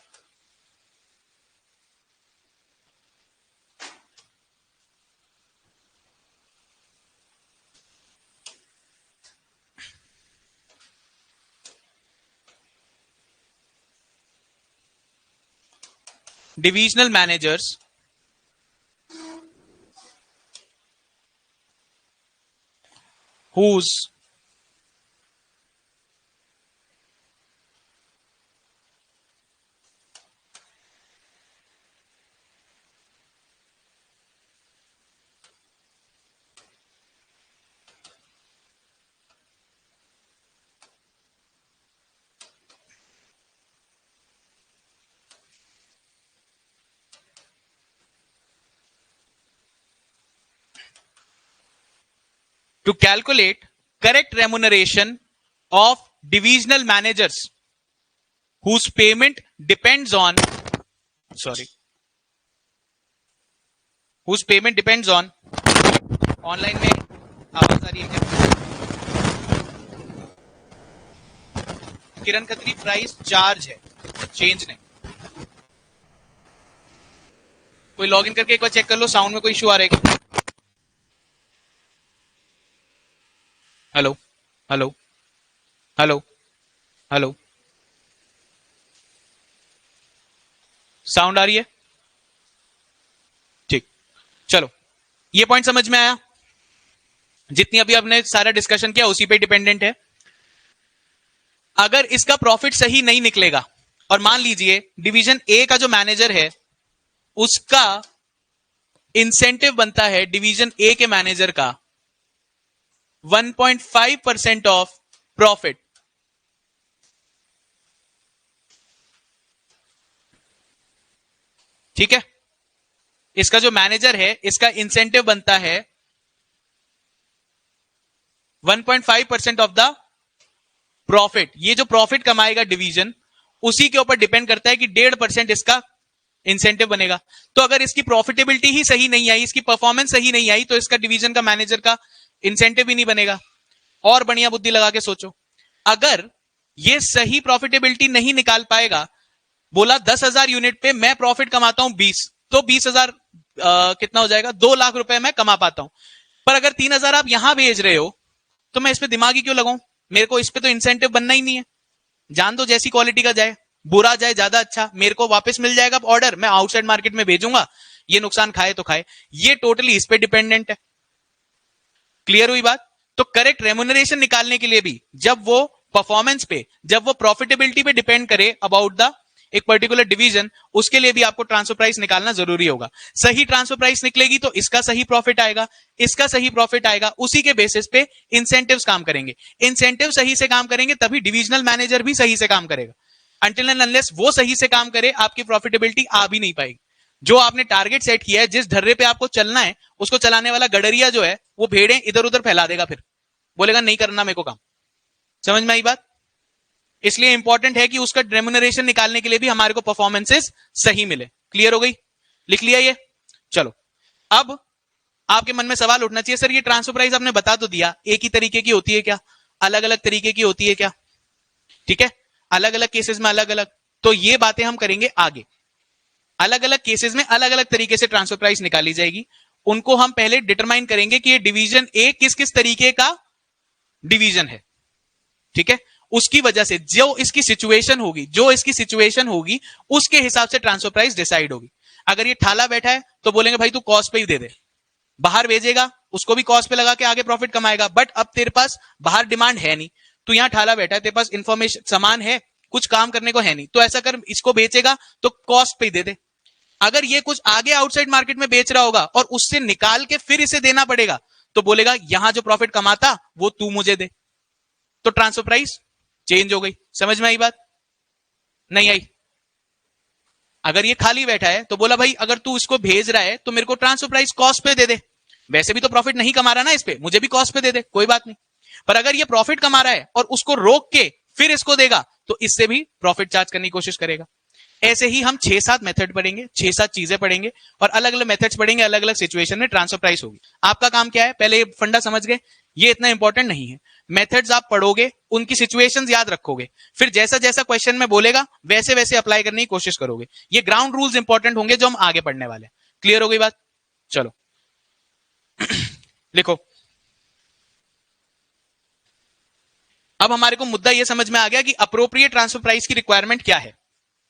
divisional managers whose to calculate correct remuneration of divisional managers whose payment depends on whose payment depends on online में आवाज आ रही है? किरण खत्री, प्राइस चार्ज है, चेंज नहीं। कोई लॉगिन करके एक बार चेक कर लो, साउंड में कोई इशू आ रहा है? Hello hello hello hello, sound आ रही है? ठीक, चलो ये पॉइंट समझ में आया? जितनी अभी आपने सारा डिस्कशन किया उसी पे डिपेंडेंट है। अगर इसका प्रॉफिट सही नहीं निकलेगा, और मान लीजिए डिवीजन ए का जो मैनेजर है उसका इंसेंटिव बनता है डिवीजन ए के मैनेजर का 1.5% ऑफ प्रॉफिट, ठीक है। इसका जो मैनेजर है इसका इंसेंटिव बनता है 1.5% ऑफ द प्रॉफिट। ये जो प्रॉफिट कमाएगा डिवीजन, उसी के ऊपर डिपेंड करता है कि 1.5% इसका इंसेंटिव बनेगा। तो अगर इसकी प्रॉफिटेबिलिटी ही सही नहीं आई, इसकी परफॉर्मेंस सही नहीं आई, तो इसका डिवीजन का मैनेजर का इंसेंटिव भी नहीं बनेगा। और बढ़िया बुद्धि लगा के सोचो, अगर ये सही प्रॉफिटेबिलिटी नहीं निकाल पाएगा, बोला 10,000 यूनिट पे मैं प्रॉफिट कमाता हूं 20, तो 20,000 कितना हो जाएगा, 2 लाख रुपए मैं कमा पाता हूं। पर अगर 3,000 आप यहां भेज रहे हो, तो मैं इस पे दिमाग ही क्यों लगाऊं, मेरे को इस पे तो इंसेंटिव बनना ही नहीं है। जान दो जैसी क्वालिटी का जाए, बुरा जाए ज्यादा अच्छा, मेरे को वापस मिल जाएगा ऑर्डर, मैं आउटसाइड मार्केट में भेजूंगा, ये नुकसान खाए तो खाए। ये टोटली इस पे डिपेंडेंट है। क्लियर हुई बात? तो करेक्ट रेम्यूनरेशन निकालने के लिए भी जब वो परफॉर्मेंस पे, जब वो प्रॉफिटेबिलिटी पे डिपेंड करे अबाउट द एक पर्टिकुलर डिवीजन, उसके लिए भी आपको ट्रांसफर प्राइस निकालना जरूरी होगा। सही ट्रांसफर प्राइस निकलेगी तो इसका सही प्रॉफिट आएगा, इसका सही प्रॉफिट आएगा, उसी के बेसिस पे इंसेंटिव्स काम करेंगे। इंसेंटिव सही से काम करेंगे तभी डिविजनल मैनेजर भी सही से काम करेगा। अनटिल एंड अनलेस वो सही से काम करे, आपकी प्रॉफिटेबिलिटी आ भी नहीं पाएगी। जो आपने टारगेट सेट किया है, जिस ढर्रे पे आपको चलना है, उसको चलाने वाला गडरिया जो है, वो भेड़ें इधर उधर फैला देगा, फिर बोलेगा नहीं करना मेरे को काम। समझ में आई बात? इसलिए इंपॉर्टेंट है कि उसका रेम्यूनरेशन निकालने के लिए भी हमारे को परफॉर्मेंसेस सही मिले। क्लियर हो गई? लिख लिया ये? चलो, अब आपके मन में सवाल उठना चाहिए, सर ये ट्रांसफर प्राइस आपने बता तो दिया, एक ही तरीके की होती है क्या, अलग अलग तरीके की होती है क्या? ठीक है, अलग अलग केसेस में अलग अलग, तो ये बातें हम करेंगे आगे। अलग अलग केसेस में अलग अलग तरीके से ट्रांसफर प्राइस निकाली जाएगी। उनको हम पहले डिटरमाइन करेंगे कि ये डिवीजन ए किस किस तरीके का डिवीजन है। ठीक है, उसकी वजह से जो इसकी सिचुएशन होगी, उसके हिसाब से ट्रांसफर प्राइस डिसाइड होगी। अगर ये ठाला बैठा है तो बोलेंगे भाई तू कॉस्ट पे ही दे दे, बाहर भेजेगा उसको भी कॉस्ट पे लगा के आगे प्रॉफिट कमाएगा। बट अब तेरे पास बाहर डिमांड है नहीं, तू यहां ठाला बैठा है, तेरे पास इंफॉर्मेशन सामान है, कुछ काम करने को है नहीं, तो ऐसा कर, इसको बेचेगा तो कॉस्ट पे ही दे दे। अगर ये कुछ आगे आउटसाइड मार्केट में बेच रहा होगा और उससे निकाल के फिर इसे देना पड़ेगा, तो बोलेगा यहां जो प्रॉफिट कमाता वो तू मुझे दे, तो ट्रांसफर प्राइस चेंज हो गई। समझ में आई बात? नहीं आई? अगर ये खाली बैठा है तो बोला भाई अगर तू इसको भेज रहा है तो मेरे को ट्रांसफर प्राइस कॉस्ट पे दे दे, वैसे भी तो प्रॉफिट नहीं कमा रहा ना इस पे, मुझे भी कॉस्ट पे दे दे, कोई बात नहीं। पर अगर ये प्रॉफिट कमा रहा है और उसको रोक के फिर इसको देगा, तो इससे भी प्रॉफिट चार्ज करने की कोशिश करेगा। ऐसे ही हम 6-7 मेथड पढ़ेंगे, 6-7 चीजें पढ़ेंगे और अलग अलग मेथड्स पढ़ेंगे, अलग अलग सिचुएशन में ट्रांसफर प्राइस होगी। आपका काम क्या है, पहले ये फंडा समझ गए, ये इतना इंपॉर्टेंट नहीं है। मेथड्स आप पढ़ोगे, उनकी सिचुएशंस याद रखोगे, फिर जैसा जैसा क्वेश्चन में बोलेगा वैसे वैसे अप्लाई करने की कोशिश करोगे। ये ग्राउंड रूल्स इंपॉर्टेंट होंगे जो हम आगे पढ़ने वाले हैं। क्लियर हो गई बात? चलो लिखो। अब हमारे को मुद्दा यह समझ में आ गया कि अप्रोप्रिएट ट्रांसफर प्राइस की रिक्वायरमेंट क्या है।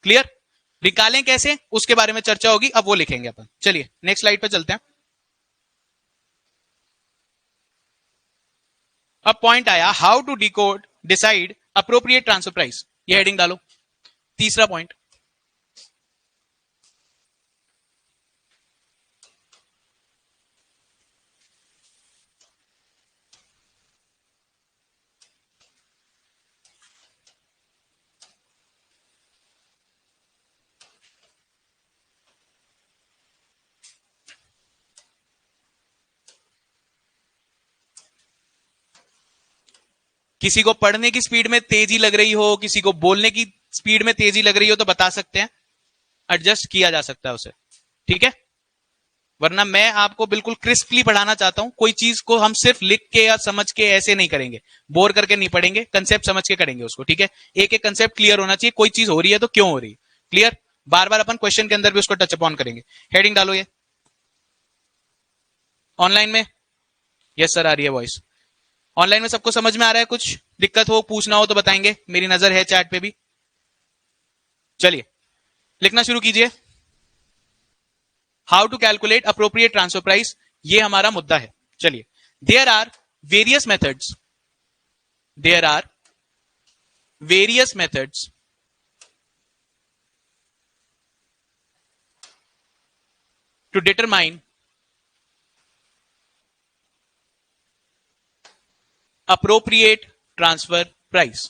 क्लियर? निकालें कैसे, उसके बारे में चर्चा होगी, अब वो लिखेंगे अपन। चलिए नेक्स्ट स्लाइड पे चलते हैं। अब पॉइंट आया how to decide appropriate transfer price, ये हेडिंग डालो, तीसरा पॉइंट। किसी को पढ़ने की स्पीड में तेजी लग रही हो, किसी को बोलने की स्पीड में तेजी लग रही हो, तो बता सकते हैं, एडजस्ट किया जा सकता है उसे। ठीक है, वरना मैं आपको बिल्कुल क्रिस्पली पढ़ाना चाहता हूं। कोई चीज को हम सिर्फ लिख के या समझ के ऐसे नहीं करेंगे, बोर करके नहीं पढ़ेंगे, कंसेप्ट समझ के करेंगे उसको। ठीक है, एक एक कंसेप्ट क्लियर होना चाहिए, कोई चीज हो रही है तो क्यों हो रही है, क्लियर। बार बार अपन क्वेश्चन के अंदर भी उसको टच अपॉन करेंगे। हेडिंग डालो ये ऑनलाइन में। यस सर, आ रही है वॉइस। ऑनलाइन में सबको समझ में आ रहा है? कुछ दिक्कत हो, पूछना हो तो बताएंगे, मेरी नजर है चैट पे भी। चलिए लिखना शुरू कीजिए। How to calculate appropriate transfer price, ये हमारा मुद्दा है। चलिए, there are various methods, there are various methods to determine appropriate transfer price.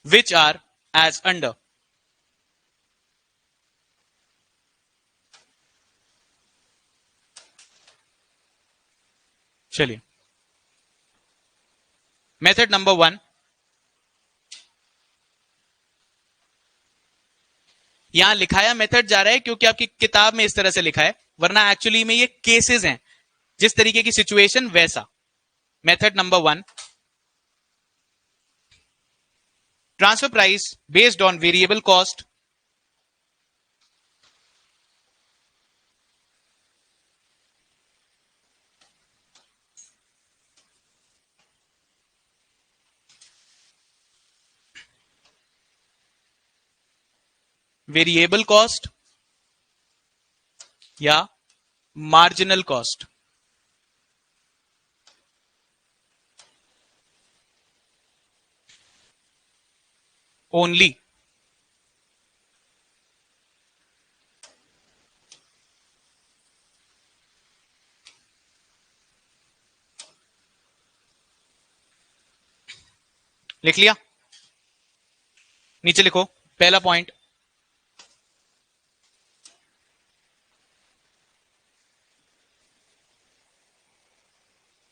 Which are as under. चलिए मेथड नंबर 1, यहां लिखाया मेथड जा रहा है क्योंकि आपकी किताब में इस तरह से लिखा है, वरना एक्चुअली में ये केसेस हैं, जिस तरीके की सिचुएशन वैसा। Method number 1, transfer price based on variable cost variable cost या मार्जिनल कॉस्ट। ओनली लिख लिया, नीचे लिखो पहला point,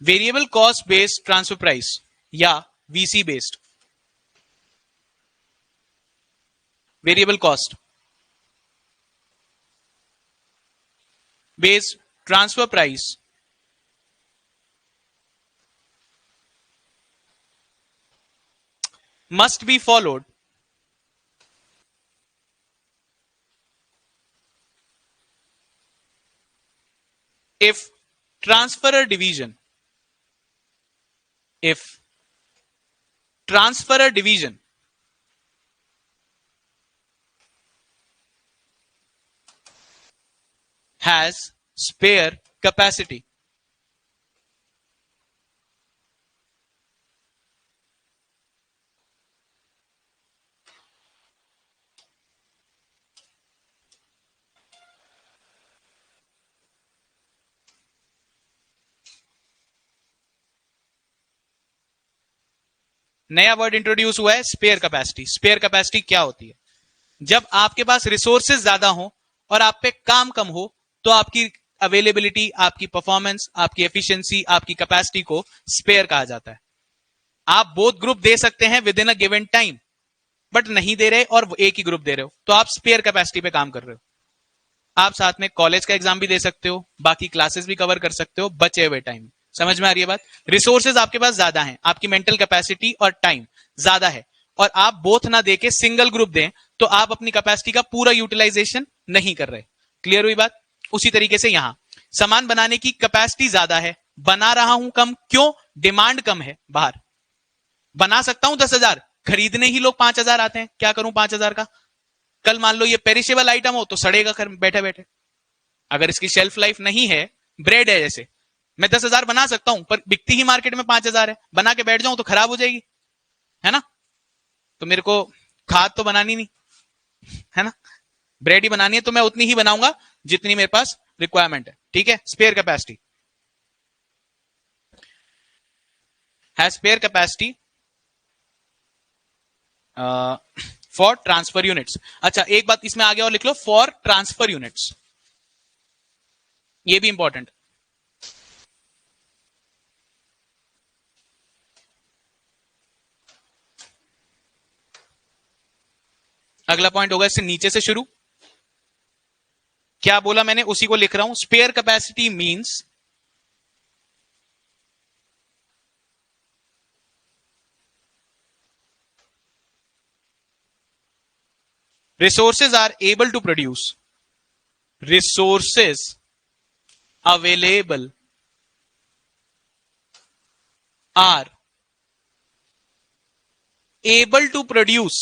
variable cost based transfer price या VC based. Variable cost based transfer price must be followed if transferor division has spare capacity. नया वर्ड इंट्रोड्यूस हुआ है, स्पेयर कैपेसिटी। स्पेयर कैपेसिटी क्या होती है? जब आपके पास रिसोर्सेज ज्यादा हो और आप पे काम कम हो, तो आपकी अवेलेबिलिटी, आपकी परफॉर्मेंस, आपकी एफिशिएंसी, आपकी कैपेसिटी को स्पेयर कहा जाता है। आप बोथ ग्रुप दे सकते हैं with in a given time, but नहीं दे रहे और एक ही ग्रुप दे रहे हो, तो आप स्पेयर कैपेसिटी पे काम कर रहे हो। आप साथ में कॉलेज का एग्जाम भी दे सकते हो, बाकी क्लासेस भी कवर कर सकते हो बचे हुए टाइम। समझ में आ रही है बात? रिसोर्सेज आपके पास ज्यादा हैं, आपकी मेंटल कैपेसिटी और टाइम ज्यादा है, और आप बोथ ना देके सिंगल ग्रुप दें, तो आप अपनी कैपेसिटी का पूरा यूटिलाइजेशन नहीं कर रहे। क्लियर हुई बात? उसी तरीके से यहां सामान बनाने की कैपेसिटी ज्यादा है, बना रहा हूं कम, क्यों? डिमांड कम है बाहर। बना सकता हूं 10,000, खरीदने ही लोग 5,000 आते हैं, क्या करूं 5,000 का? कल मान लो ये पेरिशेबल आइटम हो तो सड़ेगा बैठे बैठे। अगर इसकी शेल्फ लाइफ नहीं है, ब्रेड है जैसे, मैं 10,000 बना सकता हूं, पर बिकती ही मार्केट में 5,000 है, बना के बैठ जाऊं तो खराब हो जाएगी, है ना? तो मेरे को खाद तो बनानी नहीं, है ना? ब्रेड ही बनानी है तो मैं उतनी ही बनाऊंगा जितनी मेरे पास रिक्वायरमेंट है। ठीक है? स्पेयर कैपेसिटी है, spare capacity for transfer units. अच्छा, एक बात इसमें आगे और लिख लो, फॉर ट्रांसफर यूनिट्स, ये भी इंपॉर्टेंट। अगला पॉइंट होगा इससे नीचे से शुरू। क्या बोला मैंने, उसी को लिख रहा हूं। Spare capacity means resources are able to produce, resources available are able to produce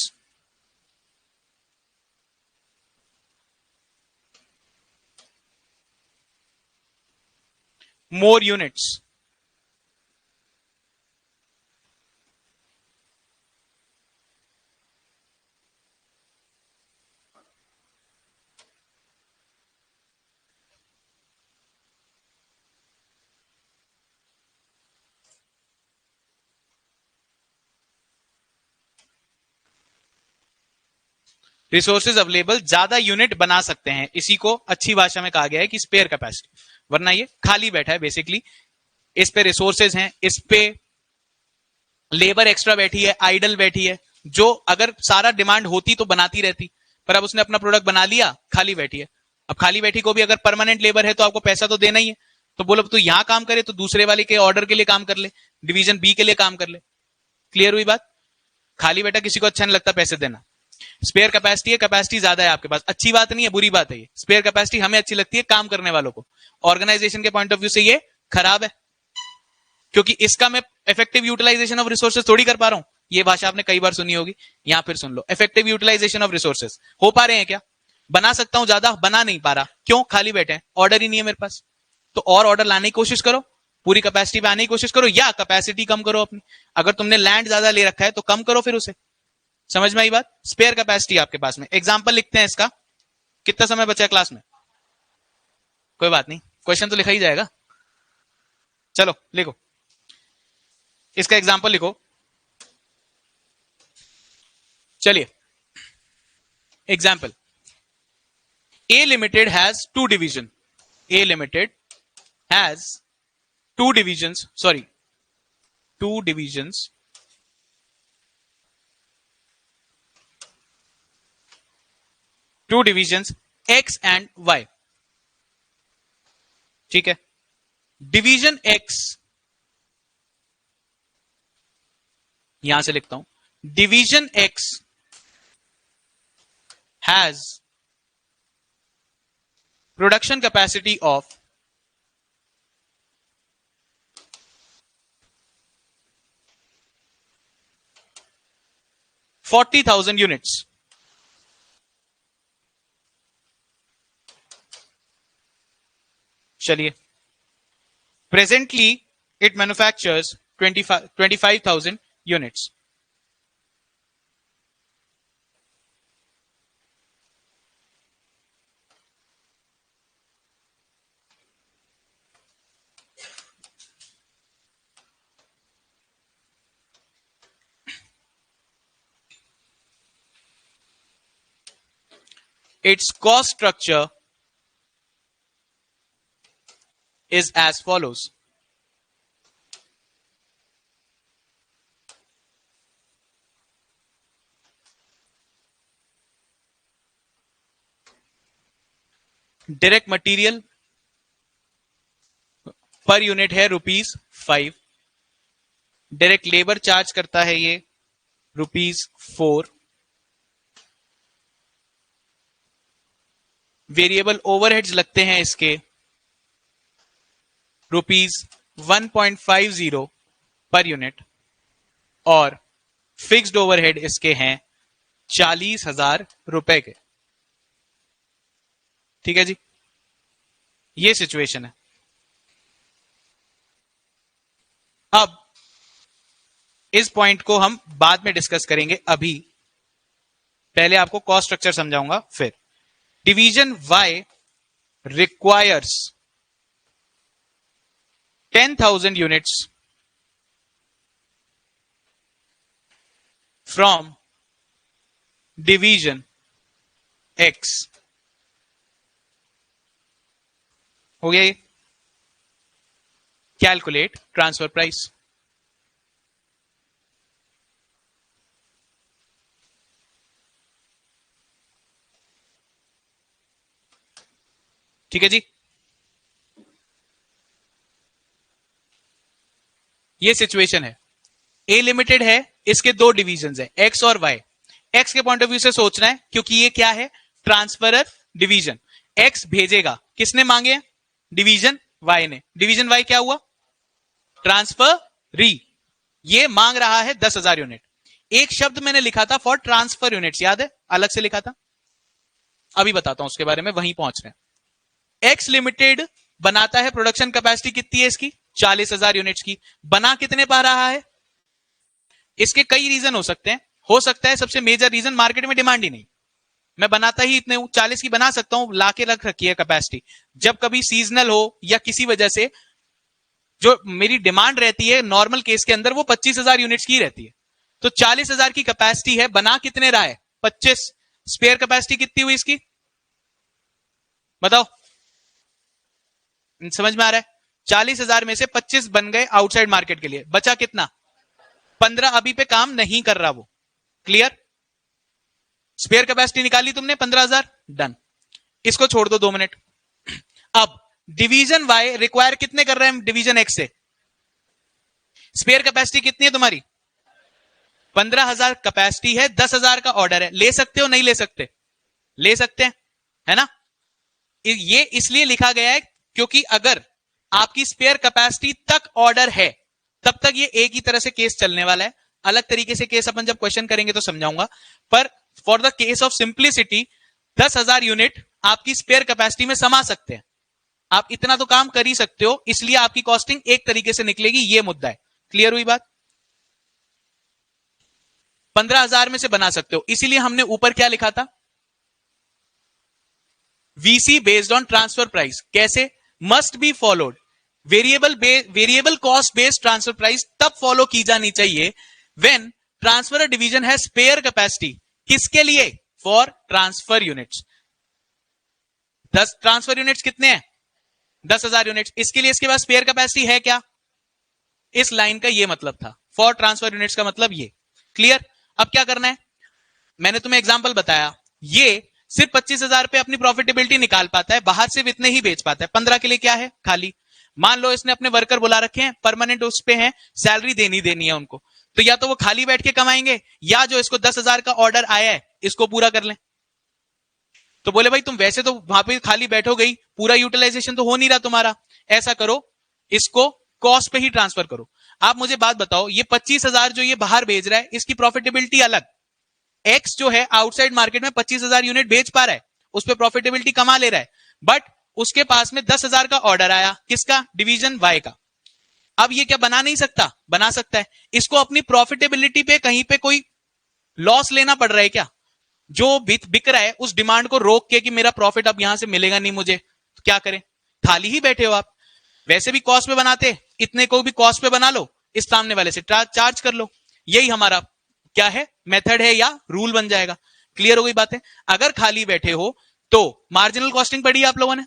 more units. Resources available, ज्यादा यूनिट बना सकते हैं, इसी को अच्छी भाषा में कहा गया है कि स्पेयर कैपेसिटी, वरना ये खाली बैठा है बेसिकली। इस पे रिसोर्सेज हैं, इस पे लेबर एक्स्ट्रा बैठी है, आइडल बैठी है, जो अगर सारा डिमांड होती तो बनाती रहती, पर अब उसने अपना प्रोडक्ट बना लिया, खाली बैठी है। अब खाली बैठी को भी अगर परमानेंट लेबर है तो आपको पैसा तो देना ही है, तो बोलो तू यहां काम करे तो दूसरे वाले के ऑर्डर के लिए काम कर ले, डिवीजन बी के लिए काम कर ले। क्लियर हुई बात? खाली बैठा किसी को अच्छा नहीं लगता पैसे देना। स्पेयर कैपेसिटी है, कैपेसिटी ज्यादा है आपके पास, अच्छी बात नहीं है, बुरी बात है। ये स्पेयर कैपेसिटी हमें अच्छी लगती है काम करने वालों को, ऑर्गेनाइजेशन के पॉइंट ऑफ व्यू से ये खराब है, क्योंकि इसका मैं इफेक्टिव यूटिलाइजेशन ऑफ रिसोर्सेज थोड़ी कर पा रहा हूं। ये भाषा आपने कई बार सुनी होगी, यहां फिर सुन लो। इफेक्टिव यूटिलाइजेशन ऑफ रिसोर्सेज हो पा रहे हैं क्या? बना सकता हूं ज्यादा, बना नहीं पा रहा, क्यों? खाली बैठे हैं, ऑर्डर ही नहीं है मेरे पास। तो और ऑर्डर लाने की कोशिश करो, पूरी कैपेसिटी पे आने की कोशिश करो, या कैपेसिटी कम करो अपनी। अगर तुमने लैंड ज्यादा ले रखा है तो कम करो फिर उसे। समझ में आई बात? स्पेयर कैपेसिटी आपके पास में। एग्जाम्पल लिखते हैं इसका। कितना समय बचा है क्लास में? कोई बात नहीं, क्वेश्चन तो लिखा ही जाएगा। चलो लिखो, इसका एग्जाम्पल लिखो। चलिए, example, A Limited has two division. A Limited has two divisions. Sorry, two divisions. Two divisions X and Y. ठीक है, डिवीजन X, यहां से लिखता हूं, division X has production capacity of 40,000 units. चलिए, presently it manufactures 25,000 units. Its cost structure is as follows. Direct material per unit है ₹5। डायरेक्ट लेबर चार्ज करता है ये ₹4। वेरिएबल ओवरहेड्स लगते हैं इसके ₹1.50 पर यूनिट, और फिक्स्ड ओवरहेड इसके हैं 40,000 रुपए के। ठीक है जी, ये सिचुएशन है। अब इस पॉइंट को हम बाद में डिस्कस करेंगे, अभी पहले आपको कॉस्ट स्ट्रक्चर समझाऊंगा। फिर division Y requires 10,000 units from division X। हो गया ये? Calculate transfer price. ठीक है जी, ये सिचुएशन है। ए लिमिटेड है, इसके दो डिवीजन है, एक्स और वाई। एक्स के पॉइंट ऑफ व्यू से सोचना है, क्योंकि ये क्या है? Transferor division. एक्स भेजेगा, किसने मांगे हैं? डिवीजन वाई ने। डिवीजन वाई क्या हुआ? ट्रांसफरी। ये मांग रहा है 10,000 यूनिट। एक शब्द मैंने लिखा था फॉर ट्रांसफर यूनिट्स, याद है? अलग से लिखा था, अभी बताता हूं उसके बारे में, वहीं पहुंच रहे हैं। एक्स लिमिटेड बनाता है, प्रोडक्शन कैपेसिटी कितनी है इसकी? 40,000 यूनिट्स की। बना कितने पा रहा है? इसके कई रीजन हो सकते हैं। हो सकता है सबसे मेजर रीजन मार्केट में डिमांड ही नहीं, मैं बनाता ही इतने हूं, 40 की बना सकता हूं, लाके रख रखी है कैपेसिटी। जब कभी सीजनल हो या किसी वजह से जो मेरी डिमांड रहती है नॉर्मल केस के अंदर, वो 25,000 यूनिट्स की रहती है। तो 40,000 की कैपेसिटी है, बना कितने रहा है? 25। स्पेयर कैपेसिटी कितनी हुई इसकी? बताओ, समझ में आ रहा है? 40,000 में से 25 बन गए आउटसाइड मार्केट के लिए, बचा कितना? 15 अभी पे काम नहीं कर रहा वो। क्लियर? स्पेयर कैपेसिटी निकाली तुमने 15,000, डन। इसको छोड़ दो 2 मिनट। अब डिवीजन वाई रिक्वायर कितने कर रहे हैं डिवीजन एक्स से? स्पेयर कैपेसिटी कितनी है तुम्हारी? 15,000 कैपेसिटी है, 10,000 का ऑर्डर है। ले सकते हो नहीं ले सकते? ले सकते हैं, है ना? ये इसलिए लिखा गया है क्योंकि अगर आपकी स्पेयर कैपेसिटी तक ऑर्डर है तब तक ये एक ही तरह से केस चलने वाला है। अलग तरीके से केस अपन जब क्वेश्चन करेंगे तो समझाऊंगा, पर for the case of simplicity 10,000 unit आपकी स्पेयर कैपेसिटी में समा सकते हैं। आप इतना तो काम कर ही सकते हो, इसलिए आपकी कॉस्टिंग एक तरीके से निकलेगी। ये मुद्दा है। क्लियर हुई बात? 15,000 में से बना सकते हो, इसीलिए हमने ऊपर क्या लिखा था? VC based on transfer price. कैसे? Must be followed. Variable cost based transfer price तब फॉलो की जानी चाहिए व्हेन ट्रांसफर डिवीजन है स्पेयर कैपेसिटी। किसके लिए? For transfer units. 10 transfer units कितने हैं? 10,000 यूनिट्स। इसके लिए इसके पास स्पेयर कैपेसिटी है क्या? इस लाइन का ये मतलब था, फॉर ट्रांसफर यूनिट्स का मतलब ये। क्लियर? अब क्या करना है? मैंने तुम्हें एग्जांपल बताया, ये सिर्फ 25,000 पे अपनी प्रॉफिटेबिलिटी निकाल पाता है, बाहर सिर्फ इतने ही बेच पाता है। 15 के लिए क्या है? खाली। मान लो इसने अपने वर्कर बुला रखे हैं, परमानेंट उस पे हैं, सैलरी देनी है उनको, तो या तो वो खाली बैठ के कमाएंगे या जो इसको 10,000 का ऑर्डर आया है इसको पूरा कर लें। तो बोले भाई तुम वैसे तो वहां पे खाली बैठोगे ही, पूरा यूटिलाइजेशन तो हो नहीं रहा तुम्हारा, ऐसा करो इसको कॉस्ट पे ही ट्रांसफर करो। आप मुझे बात बताओ, ये 25,000 जो ये बाहर भेज रहा है इसकी प्रॉफिटेबिलिटी अलग, एक्स जो है आउटसाइड मार्केट में 25,000 यूनिट बेच पा रहा है, उस पर प्रॉफिटेबिलिटी कमा ले रहा है, बट उसके पास में 10,000 का ऑर्डर आया, किसका? डिवीजन वाई का। अब ये क्या बना नहीं सकता? बना सकता है। इसको अपनी प्रॉफिटेबिलिटी पे कहीं पे कोई लॉस लेना पड़ रहा है क्या? जो बिक रहा है उस डिमांड को रोक के कि मेरा प्रॉफिट अब यहां से मिलेगा नहीं मुझे, तो क्या करें? खाली ही बैठे हो आप, वैसे भी कॉस्ट पे बनाते, इतने को भी कॉस्ट पे बना लो, इस सामने वाले से चार्ज कर लो। यही हमारा क्या है? मेथड है या रूल बन जाएगा। क्लियर हो गई बातें? अगर खाली बैठे हो तो मार्जिनल कॉस्टिंग पढ़ी आप लोगों ने,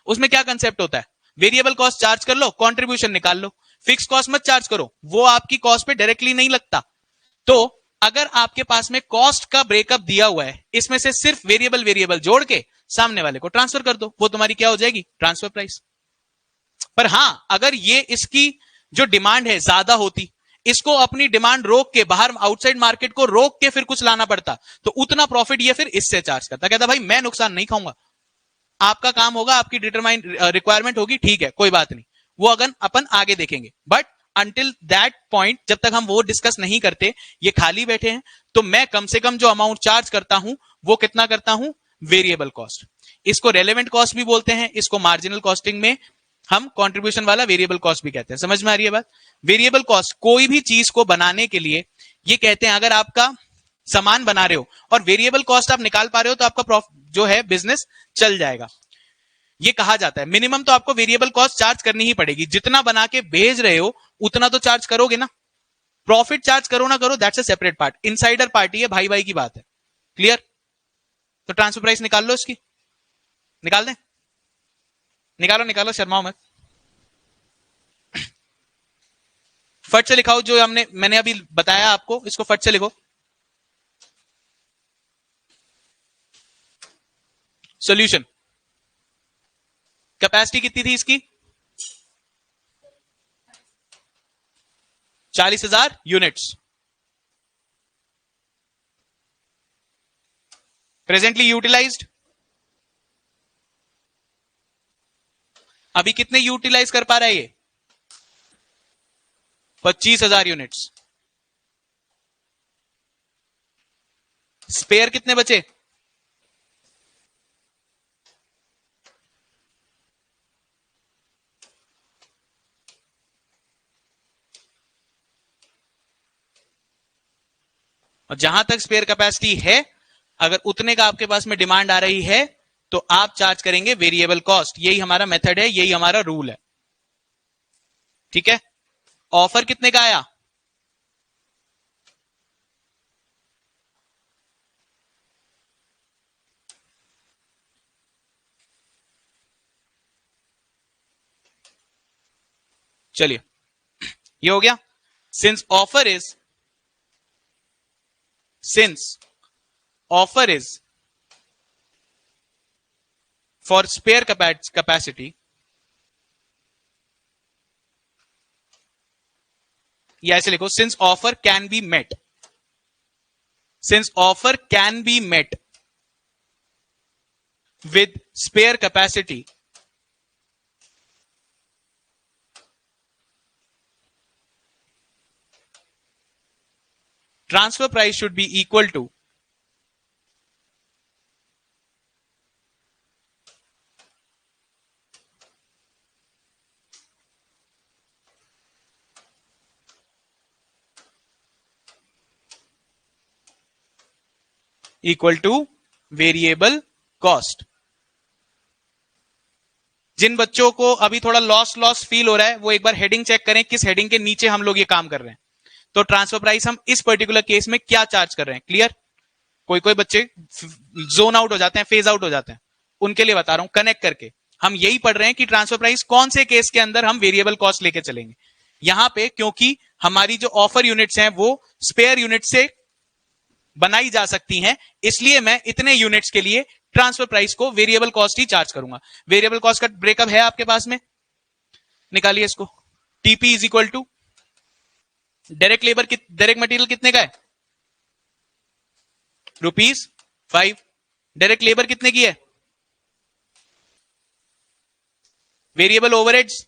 उसमें क्या कंसेप्ट होता है? वेरिएबल कॉस्ट चार्ज कर लो, कंट्रीब्यूशन निकाल लो, फिक्स कॉस्ट मत चार्ज करो, वो आपकी कॉस्ट पे डायरेक्टली नहीं लगता। तो अगर आपके पास में कॉस्ट का ब्रेकअप दिया हुआ है, इसमें से सिर्फ वेरिएबल जोड़ के सामने वाले को ट्रांसफर कर दो, वो तुम्हारी क्या हो जाएगी? Transfer price. पर हां, अगर ये इसकी जो डिमांड है ज्यादा होती, इसको अपनी डिमांड रोक के बाहर आउटसाइड मार्केट को रोक के फिर कुछ लाना पड़ता, तो उतना प्रॉफिट ये फिर इससे चार्ज करता। कहता भाई मैं नुकसान नहीं खाऊंगा, आपका काम होगा, आपकी डिटरमाइन रिक्वायरमेंट होगी, ठीक है कोई बात नहीं, वो अगर अपन आगे देखेंगे। बट अंटिल दैट पॉइंट जब तक हम वो डिस्कस नहीं करते, ये खाली बैठे हैं, तो मैं कम से कम जो अमाउंट चार्ज करता हूं वो कितना करता हूं? Variable cost. इसको रेलेवेंट कॉस्ट भी बोलते हैं, इसको मार्जिनल कॉस्टिंग में हम कंट्रीब्यूशन वाला वेरिएबल कॉस्ट भी कहते हैं। समझ में आ रही है बात? वेरिएबल कॉस्ट कोई भी चीज को बनाने के लिए ये कहते हैं, अगर आपका सामान बना रहे हो और वेरिएबल कॉस्ट आप निकाल पा रहे हो तो आपका प्रॉफिट जो है बिजनेस चल जाएगा। ये कहा जाता है मिनिमम तो आपको वेरिएबल कॉस्ट चार्ज करनी ही पड़ेगी, जितना बना के भेज रहे हो उतना तो चार्ज करोगे ना। प्रॉफिट चार्ज करो ना करो that's a separate part, insider party है, भाई भाई की बात है। क्लियर? तो ट्रांसफर प्राइस निकाल लो, इसकी निकाल दें? निकालो शर्माओ मत, फट से लिखाओ जो मैंने अभी बताया आपको, इसको फट से लिखो। सॉल्यूशन, कैपेसिटी कितनी थी इसकी? 40,000 यूनिट्स। प्रेजेंटली यूटिलाइज्ड अभी कितने यूटिलाइज कर पा रहा है ये? 25,000 यूनिट्स। स्पेयर कितने बचे? और जहां तक स्पेयर कैपेसिटी है, अगर उतने का आपके पास में डिमांड आ रही है तो आप चार्ज करेंगे वेरिएबल कॉस्ट। यही हमारा मेथड है, यही हमारा रूल है। ठीक है? ऑफर कितने का आया? चलिए, ये हो गया। Since offer is since offer is for spare capacity, या ऐसे लिखो, since offer can be met, since offer can be met with spare capacity, transfer price should be equal to variable cost. जिन बच्चों को अभी थोड़ा लॉस फील हो रहा है वो एक बार हेडिंग चेक करें, किस हेडिंग के नीचे हम लोग ये काम कर रहे हैं। तो ट्रांसफर प्राइस हम इस पर्टिकुलर केस में क्या चार्ज कर रहे हैं, क्लियर? कोई कोई बच्चे जोन आउट हो जाते हैं, फेज आउट हो जाते हैं, उनके लिए बता रहा हूं कनेक्ट करके। हम यही पढ़ रहे हैं कि ट्रांसफर प्राइस कौन से केस के अंदर हम वेरिएबल कॉस्ट लेके चलेंगे। यहां पे क्योंकि हमारी जो ऑफर यूनिट्स हैं वो स्पेयर यूनिट से बनाई जा सकती हैं, इसलिए मैं इतने यूनिट्स के लिए ट्रांसफर प्राइस को वेरिएबल कॉस्ट ही चार्ज करूंगा। वेरिएबल कॉस्ट का ब्रेकअप है आपके पास में, निकालिए इसको। TP is equal to direct labour, direct material कितने का है? ₹5। डायरेक्ट लेबर कितने की है? Variable overheads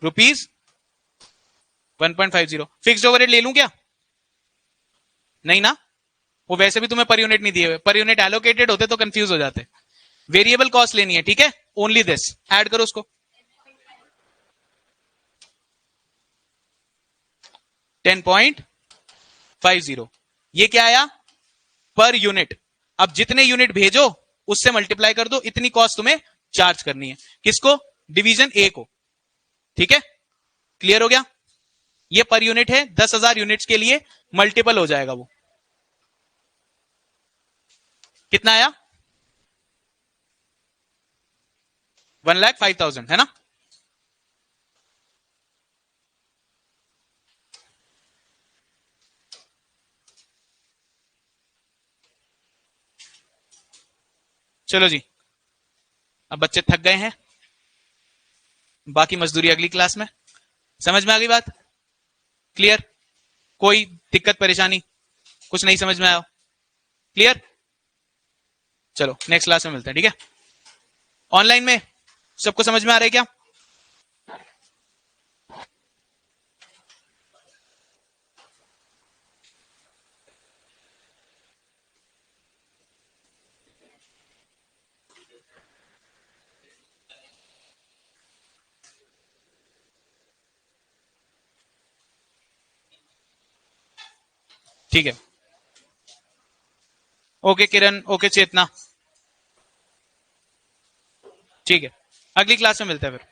₹1.50। फिक्स्ड ओवरहेड ले लूं क्या? नहीं ना, वो वैसे भी तुम्हें पर यूनिट नहीं दिए हुए, पर यूनिट एलोकेटेड होते तो कंफ्यूज हो जाते। वेरिएबल कॉस्ट लेनी है, ठीक है? ओनली दिस, ऐड करो उसको। 10.50। ये क्या आया? Per unit. अब जितने यूनिट भेजो उससे मल्टीप्लाई कर दो, इतनी कॉस्ट तुम्हें चार्ज करनी है। किसको? डिवीजन ए को, ठीक है? क्लियर हो गया? ये पर यूनिट है, 10,000 यूनिट्स के लिए मल्टीपल हो जाएगा वो। कितना आया? 1,05,000 है ना? चलो जी, अब बच्चे थक गए हैं, बाकी मजदूरी अगली क्लास में। समझ में आ गई बात? क्लियर? कोई दिक्कत परेशानी, कुछ नहीं समझ में आया? क्लियर? चलो नेक्स्ट क्लास में मिलते हैं, ठीक है? ऑनलाइन में सबको समझ में आ रहा है क्या? ठीक है, ओके किरण, ओके चेतना, ठीक है, अगली क्लास में मिलते हैं फिर।